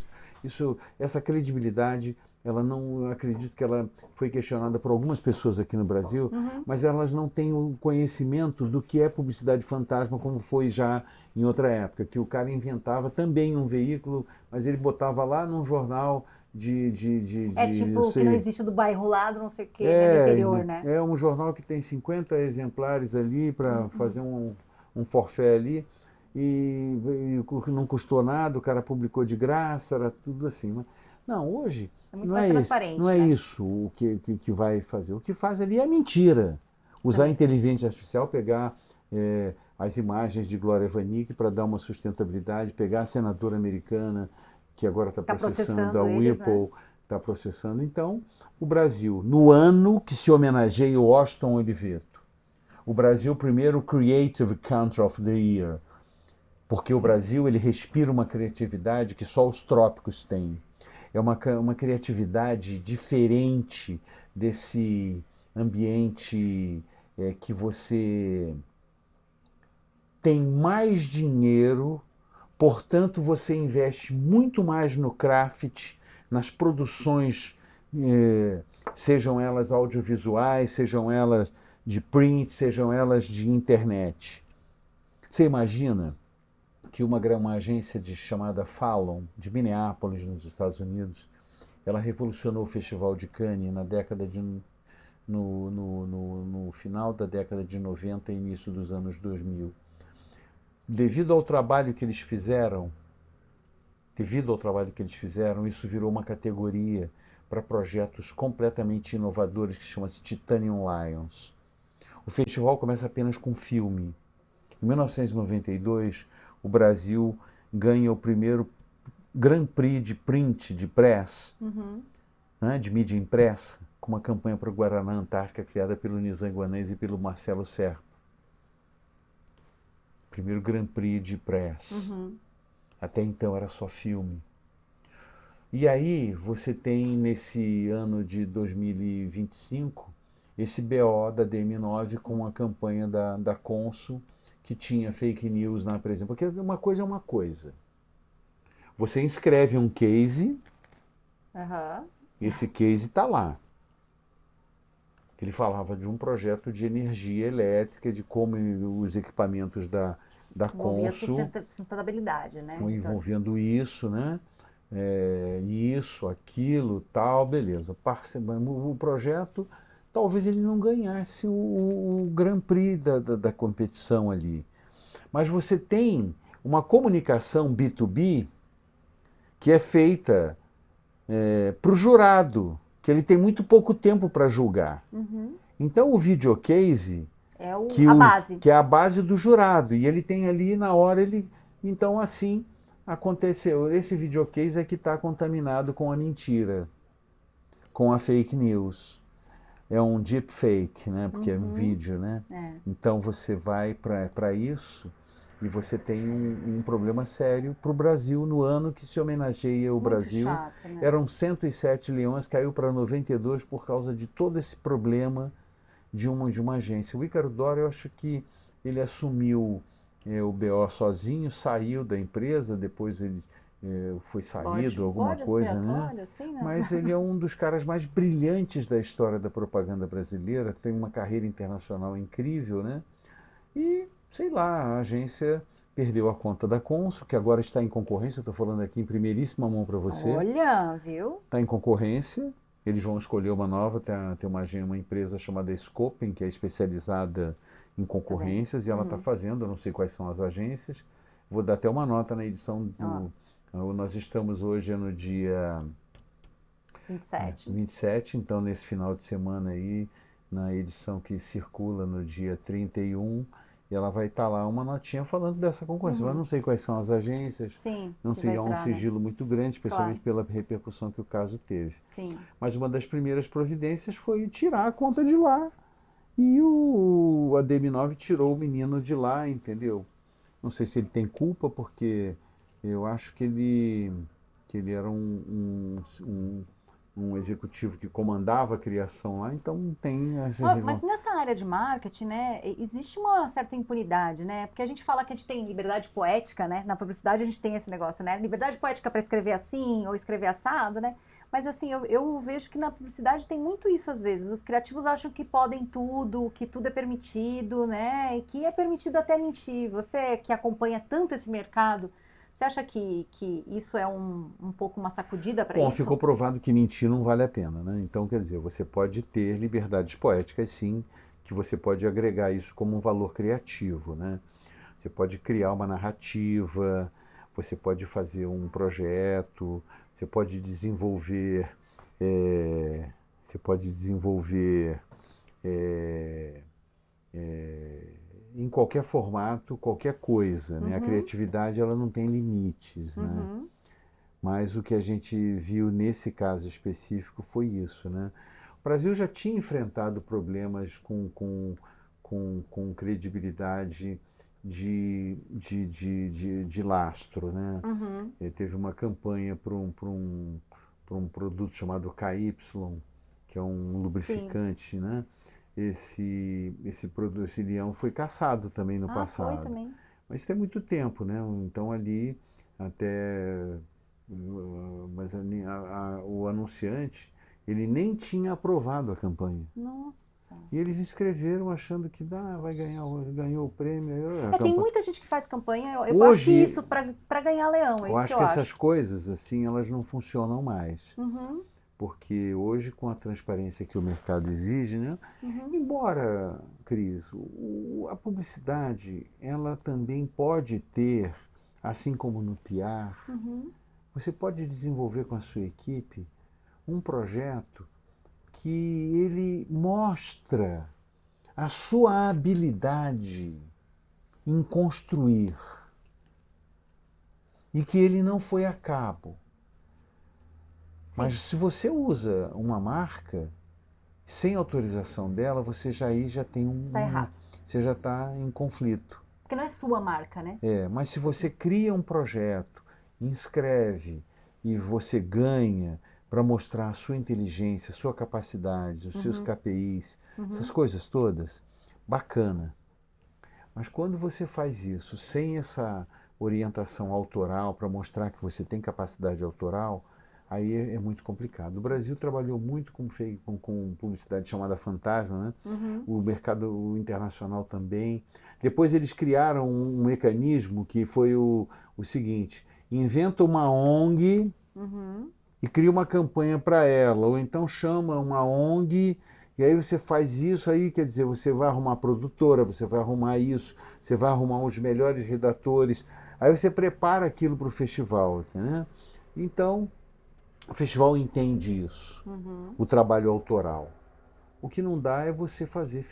essa credibilidade ela não, eu acredito que ela foi questionada por algumas pessoas aqui no Brasil, mas elas não têm o conhecimento do que é publicidade fantasma, como foi já em outra época, que o cara inventava também um veículo, mas ele botava lá num jornal É não tipo o que não sei, existe do bairro lá, do não sei o quê, né? Do interior, né? é um jornal que tem 50 exemplares ali para fazer um forfé ali, e não custou nada, o cara publicou de graça, era tudo assim. Não, hoje É muito não mais é isso, não transparente, é né? isso que vai fazer. O que faz ali é mentira. Usar a Também. inteligência artificial, pegar as imagens de Glória Vanik para dar uma sustentabilidade, pegar a senadora americana, que agora está Tá processando a processando eles, né? Whipple, está processando. Então, o Brasil, no ano que se homenageia o Washington Oliveto, o Brasil primeiro Creative Country of the Year, porque o Brasil ele respira uma criatividade que só os trópicos têm. É uma criatividade diferente desse ambiente que você tem mais dinheiro, portanto você investe muito mais no craft, nas produções, sejam elas audiovisuais, sejam elas de print, sejam elas de internet. Você imagina que uma agência chamada Fallon, de Minneapolis, nos Estados Unidos, ela revolucionou o Festival de Cannes na década de, no final da década de 90 e início dos anos 2000. Devido ao trabalho que eles fizeram, isso virou uma categoria para projetos completamente inovadores que chama-se Titanium Lions. O festival começa apenas com filme. Em 1992, o Brasil ganha o primeiro Grand Prix de print, de press, né, de mídia impressa, com uma campanha para o Guaraná Antártica criada pelo Nizam Guanais e pelo Marcelo Serpa. Primeiro Grand Prix de press. Até então era só filme. E aí você tem nesse ano de 2025 esse BO da DM9 com a campanha da Consul, que tinha fake news na presença. Porque uma coisa é uma coisa. Você inscreve um case, esse case está lá. Ele falava de um projeto de energia elétrica, de como os equipamentos da Envolvia Consul sustentabilidade, né? estão envolvendo isso, né? Isso, aquilo, tal, beleza. O projeto, talvez ele não ganhasse o Grand Prix da competição ali. Mas você tem uma comunicação B2B que é feita para o jurado, que ele tem muito pouco tempo para julgar. Então o videocase, É a base. que é a base do jurado, e ele tem ali na hora, então assim aconteceu. Esse videocase é que está contaminado com a mentira, com a fake news. É um deep fake, né? Porque é um vídeo, né? Então você vai para isso e você tem um problema sério para o Brasil no ano que se homenageia o Muito Brasil. chato, né? Eram 107 leões, caiu para 92 por causa de todo esse problema de uma agência. O Ícaro Dória, eu acho que ele assumiu o BO sozinho, saiu da empresa, depois ele foi saído, alguma coisa, né? Assim, não. Mas ele é um dos caras mais brilhantes da história da propaganda brasileira, tem uma carreira internacional incrível, né? E, sei lá, a agência perdeu a conta da Consul, que agora está em concorrência, estou falando aqui em primeiríssima mão para você. Olha, viu? Está em concorrência, eles vão escolher uma nova, tem uma empresa chamada Scopem, que é especializada em concorrências, e ela está fazendo, eu não sei quais são as agências, vou dar até uma nota na edição do... Nós estamos hoje no dia 27, então nesse final de semana aí, na edição que circula no dia 31, e ela vai estar lá uma notinha falando dessa concorrência. Mas não sei quais são as agências, Sim, não sei, é um sigilo muito grande, especialmente pela repercussão que o caso teve. Sim. Mas uma das primeiras providências foi tirar a conta de lá. E a DM9 tirou o menino de lá, entendeu? Não sei se ele tem culpa, porque eu acho que ele era um executivo que comandava a criação lá, então tem... Mas nessa área de marketing, né, existe uma certa impunidade, né? Porque a gente fala que a gente tem liberdade poética, né? Na publicidade a gente tem esse negócio, né? Liberdade poética para escrever assim ou escrever assado, né? Mas assim, eu vejo que na publicidade tem muito isso às vezes. Os criativos acham que podem tudo, que tudo é permitido, né? E que é permitido até mentir. Você que acompanha tanto esse mercado, você acha que isso é um pouco uma sacudida para Bom, isso? ficou provado que mentir não vale a pena, né? Então, quer dizer, você pode ter liberdades poéticas, sim, que você pode agregar isso como um valor criativo, né? Você pode criar uma narrativa, você pode fazer um projeto, você pode desenvolver, eh, você pode desenvolver eh, em qualquer formato, qualquer coisa, né? A Uhum, criatividade ela não tem limites, né? uhum, Mas o que a gente viu nesse caso específico foi isso, né? O Brasil já tinha enfrentado problemas com credibilidade de lastro, né? uhum. Teve uma campanha para um produto chamado KY, que é um Sim. lubrificante, né? Esse produto, esse leão foi caçado também no Ah, foi passado. também. Mas tem muito tempo, né? Então ali até mas o anunciante ele nem tinha aprovado a campanha. Nossa. E eles escreveram achando que vai ganhar, ganhou o prêmio. A É, tem campanha. muita gente que faz campanha, eu acho que Hoje, isso, para ganhar leão, é eu isso que acho eu que essas acho. coisas assim, elas não funcionam mais. Uhum, Porque hoje, com a transparência que o mercado exige, né? uhum, Embora, Cris, a publicidade, ela também pode ter, assim como no PR, uhum. você pode desenvolver com a sua equipe um projeto que ele mostra a sua habilidade em construir e que ele não foi a cabo. Sim, Mas se você usa uma marca sem autorização dela, você já aí já tem tá errado. você já está em conflito. Porque não é sua marca, né? Mas se você cria um projeto, inscreve e você ganha para mostrar a sua inteligência, a sua capacidade, os seus Uhum, KPIs, essas uhum, coisas todas, bacana. Mas quando você faz isso sem essa orientação autoral para mostrar que você tem capacidade autoral, aí é muito complicado. O Brasil trabalhou muito com publicidade chamada fantasma, né? uhum, O mercado internacional também. Depois eles criaram um mecanismo que foi o seguinte: inventa uma ONG uhum, e cria uma campanha para ela, ou então chama uma ONG e aí você faz isso aí, quer dizer, você vai arrumar produtora, você vai arrumar isso, você vai arrumar os melhores redatores, aí você prepara aquilo para o festival, né? Então, o festival entende isso, uhum. o trabalho autoral. O que não dá é você fazer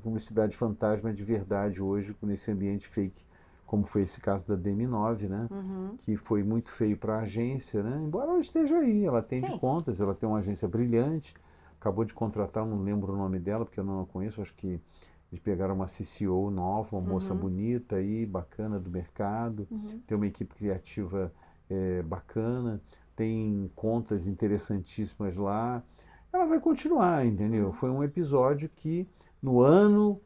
publicidade fantasma de verdade hoje, nesse ambiente fake, como foi esse caso da DM9, né? Uhum. Que foi muito feio para a agência, né? Embora ela esteja aí, ela atende Sim. contas, ela tem uma agência brilhante, acabou de contratar, não lembro o nome dela, porque eu não a conheço, acho que eles pegaram uma CCO nova, uma moça Uhum. bonita aí, bacana do mercado, Uhum. tem uma equipe criativa bacana, tem contas interessantíssimas lá, ela vai continuar, entendeu? Uhum. Foi um episódio que, no ano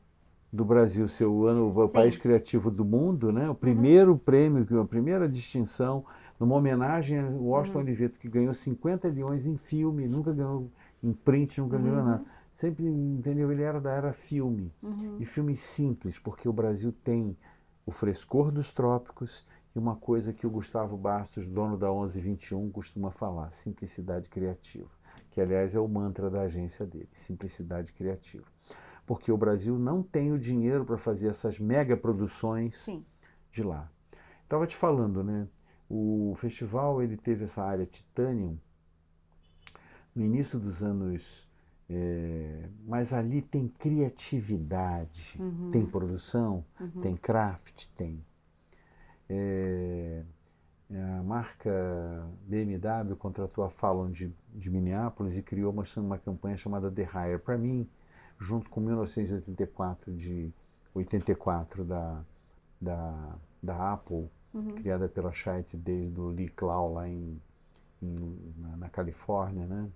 do Brasil ser o ano, o país Sim. criativo do mundo, né? O Uhum. primeiro prêmio, a primeira distinção, numa homenagem a Washington Uhum. Oliveto, que ganhou 50 leões em filme, nunca ganhou em print, nunca ganhou nada. Uhum. Sempre, entendeu? Ele era da era filme. E Uhum. filme simples, porque o Brasil tem o frescor dos trópicos e uma coisa que o Gustavo Bastos, dono da 1121, costuma falar, simplicidade criativa. Que, aliás, é o mantra da agência dele, simplicidade criativa. Porque o Brasil não tem o dinheiro para fazer essas mega produções Sim. de lá. Estava te falando, né? O festival ele teve essa área Titanium no início dos anos, mas ali tem criatividade, tem Uhum. produção, tem Uhum. craft, tem. É, a marca BMW contratou a Fallon de Minneapolis e criou uma campanha chamada The Hire. Para mim, junto com 1984 de 84 da Apple, Uhum. criada pela Chiat desde o Lee Clow lá na Califórnia, né?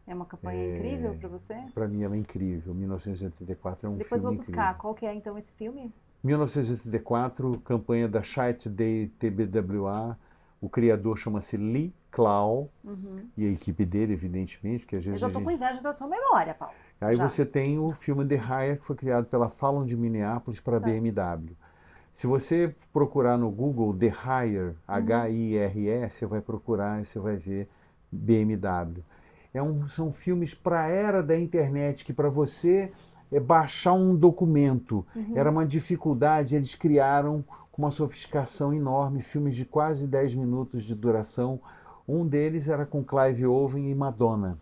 É uma campanha incrível para você? Para mim ela é incrível. 1984 é um Depois vou filme buscar. incrível. Qual que é então esse filme? 1984, campanha da Chiat Day TBWA, O criador chama-se Lee Clow, Uhum. e a equipe dele, evidentemente, que às Eu vezes já a tô com gente... inveja da sua memória, Paulo. Aí Já. você tem o filme The Hire, que foi criado pela Fallon de Minneapolis para a Tá. BMW. Se você procurar no Google The Hire, Uhum. H-I-R-E, você vai procurar e você vai ver BMW. São filmes para a era da internet, que para você baixar um documento era Uhum. uma dificuldade. Eles criaram com uma sofisticação enorme filmes de quase 10 minutos de duração. Um deles era com Clive Owen e Madonna,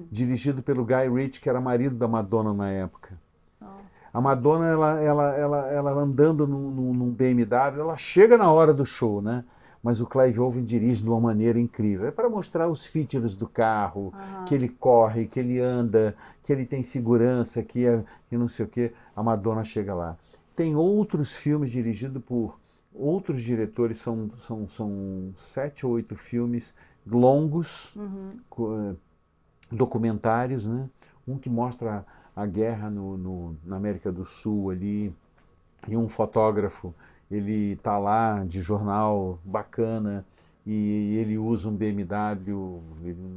dirigido pelo Guy Ritchie, que era marido da Madonna na época. Nossa. A Madonna, ela andando num BMW, ela chega na hora do show, né? Mas o Clive Owen dirige de uma maneira incrível. É para mostrar os features do carro, que ele corre, que ele anda, que ele tem segurança, que não sei o quê. A Madonna chega lá. Tem outros filmes dirigidos por outros diretores, são 7 ou 8 filmes longos, Uhum. documentários, né? Um que mostra a guerra na América do Sul ali, e um fotógrafo, ele tá lá de jornal bacana, e ele usa um BMW,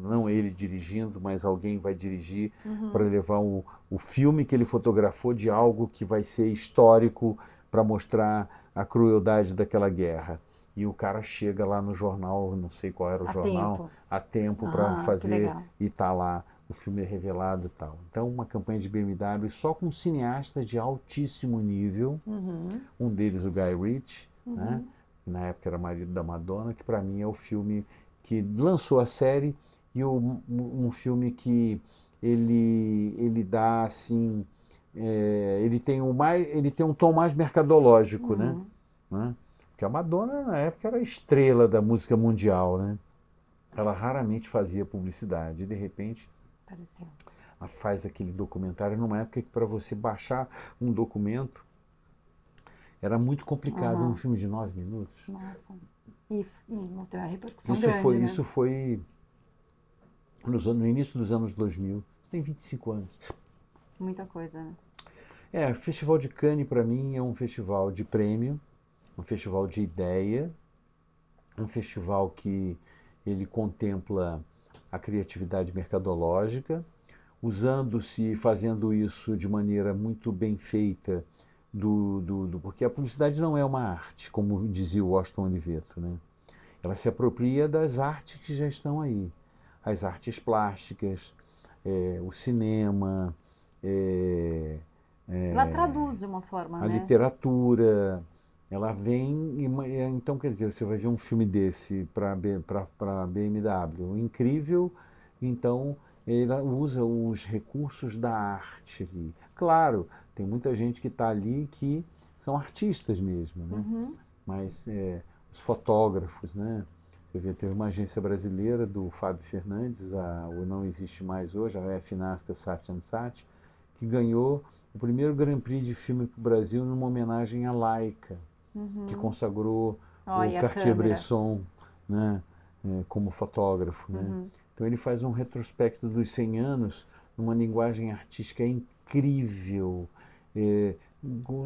não ele dirigindo, mas alguém vai dirigir para levar o filme que ele fotografou de algo que vai ser histórico para mostrar a crueldade daquela guerra. E o cara chega lá no jornal, não sei qual era o A jornal, tempo. a tempo para Ah, que fazer, legal. e tá lá, o filme é revelado e tal. Então, uma campanha de BMW só com cineastas de altíssimo nível, Uhum. um deles o Guy Ritchie, né? Uhum. Na época era marido da Madonna, que para mim é o filme que lançou a série, e um filme que ele dá assim, ele tem um tom mais mercadológico, né? Uhum. Né? Porque a Madonna na época era a estrela da música mundial, né? Ela raramente fazia publicidade, e de repente Pareceu. ela faz aquele documentário numa época que para você baixar um documento era muito complicado, um Uhum. filme de 9 minutos. Nossa. E não tem uma repercussão Isso grande, foi, né? isso foi no início dos anos 2000. Você tem 25 anos. Muita coisa, né? O Festival de Cannes para mim é um festival de prêmio, um festival de ideia, um festival que ele contempla a criatividade mercadológica, usando-se e fazendo isso de maneira muito bem feita, porque a publicidade não é uma arte, como dizia o Washington Oliveto, né? Ela se apropria das artes que já estão aí, as artes plásticas, o cinema, é, Ela traduz de uma forma, a né? literatura. Ela vem então, quer dizer, você vai ver um filme desse para BMW, incrível. Então ela usa os recursos da arte ali. Claro, tem muita gente que está ali que são artistas mesmo, né? Uhum. Mas os fotógrafos, né? Você vê, teve uma agência brasileira do Fábio Fernandes, o Não Existe Mais Hoje, a F-Nasca Sat Sat, que ganhou o primeiro Grand Prix de filme para o Brasil numa homenagem à Laika, que Uhum. consagrou Ó, o e a câmera. Cartier-Bresson, né, como fotógrafo, né? Uhum. Então ele faz um retrospecto dos 100 anos numa linguagem artística incrível, é,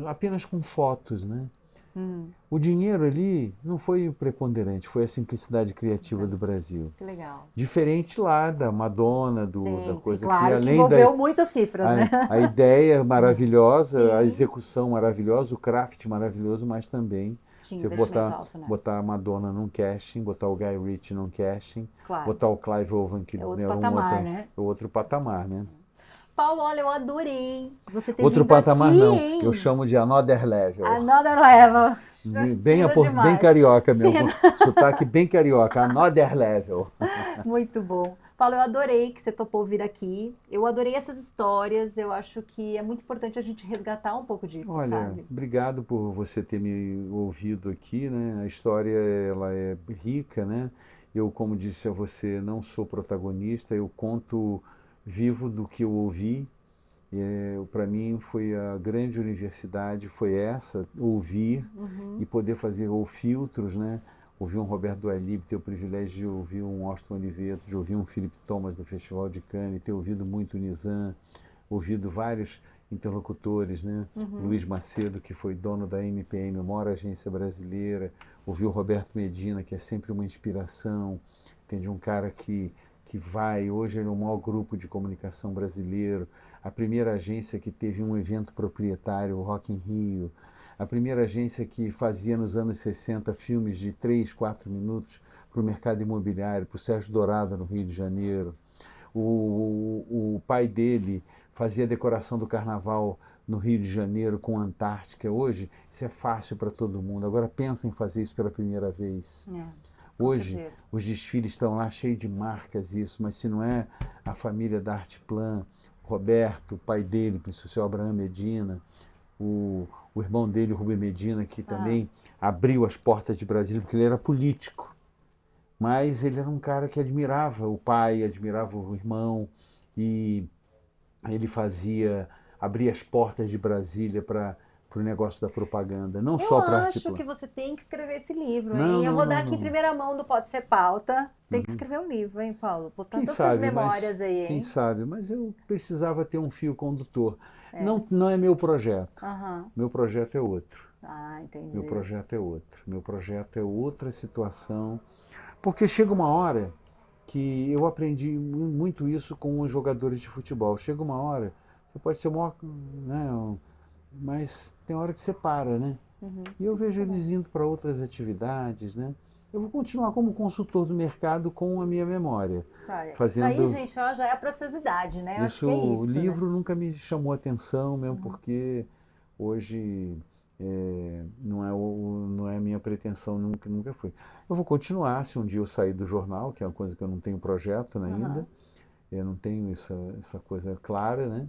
apenas com fotos, né? Uhum. O dinheiro ali não foi o preponderante, foi a simplicidade criativa do Certo. Brasil. Que legal. Diferente lá da Madonna, da Sim, que coisa que claro que além da envolveu muitas cifras, né? a ideia maravilhosa, a Sim, execução maravilhosa, o craft maravilhoso, mas também tinha você investimento alto, né? botar a Madonna num casting, botar o Guy Ritchie num casting, Claro. botar o Clive Owen, que É outro é patamar, né? outro patamar, né? Paulo, olha, eu adorei você ter Outro vindo aqui, patamar não, eu hein? chamo de another level. Another level. Bem, Fina bem demais. carioca mesmo, Fina. sotaque bem carioca, another level. Muito bom. Paulo, eu adorei que você topou vir aqui. Eu adorei essas histórias. Eu acho que é muito importante a gente resgatar um pouco disso, Olha, sabe? obrigado por você ter me ouvido aqui, né? A história ela é rica, né? Eu, como disse a você, não sou protagonista, eu conto vivo do que eu ouvi. Para mim foi a grande universidade, foi essa, ouvir e Uhum. poder fazer ou filtros, né? Ouvir um Roberto Dualib, ter o privilégio de ouvir um Austin Oliveto, de ouvir um Philip Thomas do Festival de Cannes, ter ouvido muito o Nizam, ouvido vários interlocutores, né? Uhum. Luiz Macedo, que foi dono da MPM, a maior agência brasileira, ouvir o Roberto Medina, que é sempre uma inspiração, entende? Um cara que vai, hoje ele é o maior grupo de comunicação brasileiro, a primeira agência que teve um evento proprietário, o Rock in Rio, a primeira agência que fazia nos anos 60 filmes de 3, 4 minutos para o mercado imobiliário, para o Sérgio Dourado no Rio de Janeiro. O pai dele fazia decoração do carnaval no Rio de Janeiro com a Antártica. Hoje isso é fácil para todo mundo. Agora pensa em fazer isso pela primeira vez. Com Hoje certeza. os desfiles estão lá cheios de marcas, isso, mas se não é a família da Arteplan, Roberto, o pai dele, o seu Abraham Medina, o irmão dele, o Rubem Medina, que também abriu as portas de Brasília, porque ele era político. Mas ele era um cara que admirava o pai, admirava o irmão, e ele abria as portas de Brasília para o negócio da propaganda, não Eu só para a acho Arteplan. que você tem que escrever esse livro, Não, hein? Eu não, vou não, dar aqui em não. primeira mão do Pode Ser Pauta. Tem que escrever um livro, hein, Paulo? Botar Quem todas essas sabe, memórias aí, quem hein? sabe, mas eu precisava ter um fio condutor. Não, não é meu projeto. Aham. Meu projeto é outro. Ah, entendi. Meu projeto é outro. Meu projeto é outra situação. Porque chega uma hora que eu aprendi muito isso com os jogadores de futebol. Chega uma hora, você pode ser o maior, né, mas tem hora que você para, né? E eu vejo eles indo para outras atividades, né? Eu vou continuar como consultor do mercado com a minha memória, Olha, isso aí, fazendo gente, ó, já é a preciosidade, né? Eu acho isso. que é O isso, né? livro nunca me chamou atenção, mesmo porque hoje não é a minha pretensão, nunca foi. Eu vou continuar, se um dia eu sair do jornal, que é uma coisa que eu não tenho projeto ainda, eu não tenho essa coisa clara, né?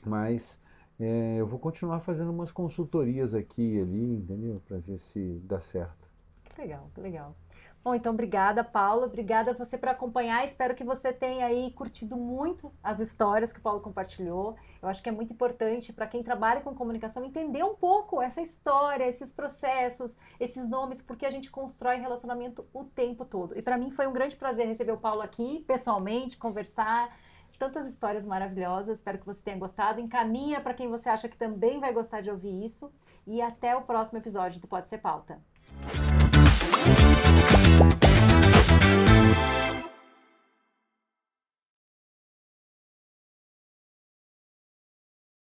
Mas eu vou continuar fazendo umas consultorias aqui e ali, entendeu? Para ver se dá certo. Que legal, que legal. Bom, então obrigada, Paulo. Obrigada a você por acompanhar. Espero que você tenha aí curtido muito as histórias que o Paulo compartilhou. Eu acho que é muito importante para quem trabalha com comunicação entender um pouco essa história, esses processos, esses nomes, porque a gente constrói relacionamento o tempo todo. E para mim foi um grande prazer receber o Paulo aqui, pessoalmente, conversar. Tantas histórias maravilhosas. Espero que você tenha gostado. Encaminha para quem você acha que também vai gostar de ouvir isso. E até o próximo episódio do Pode Ser Pauta.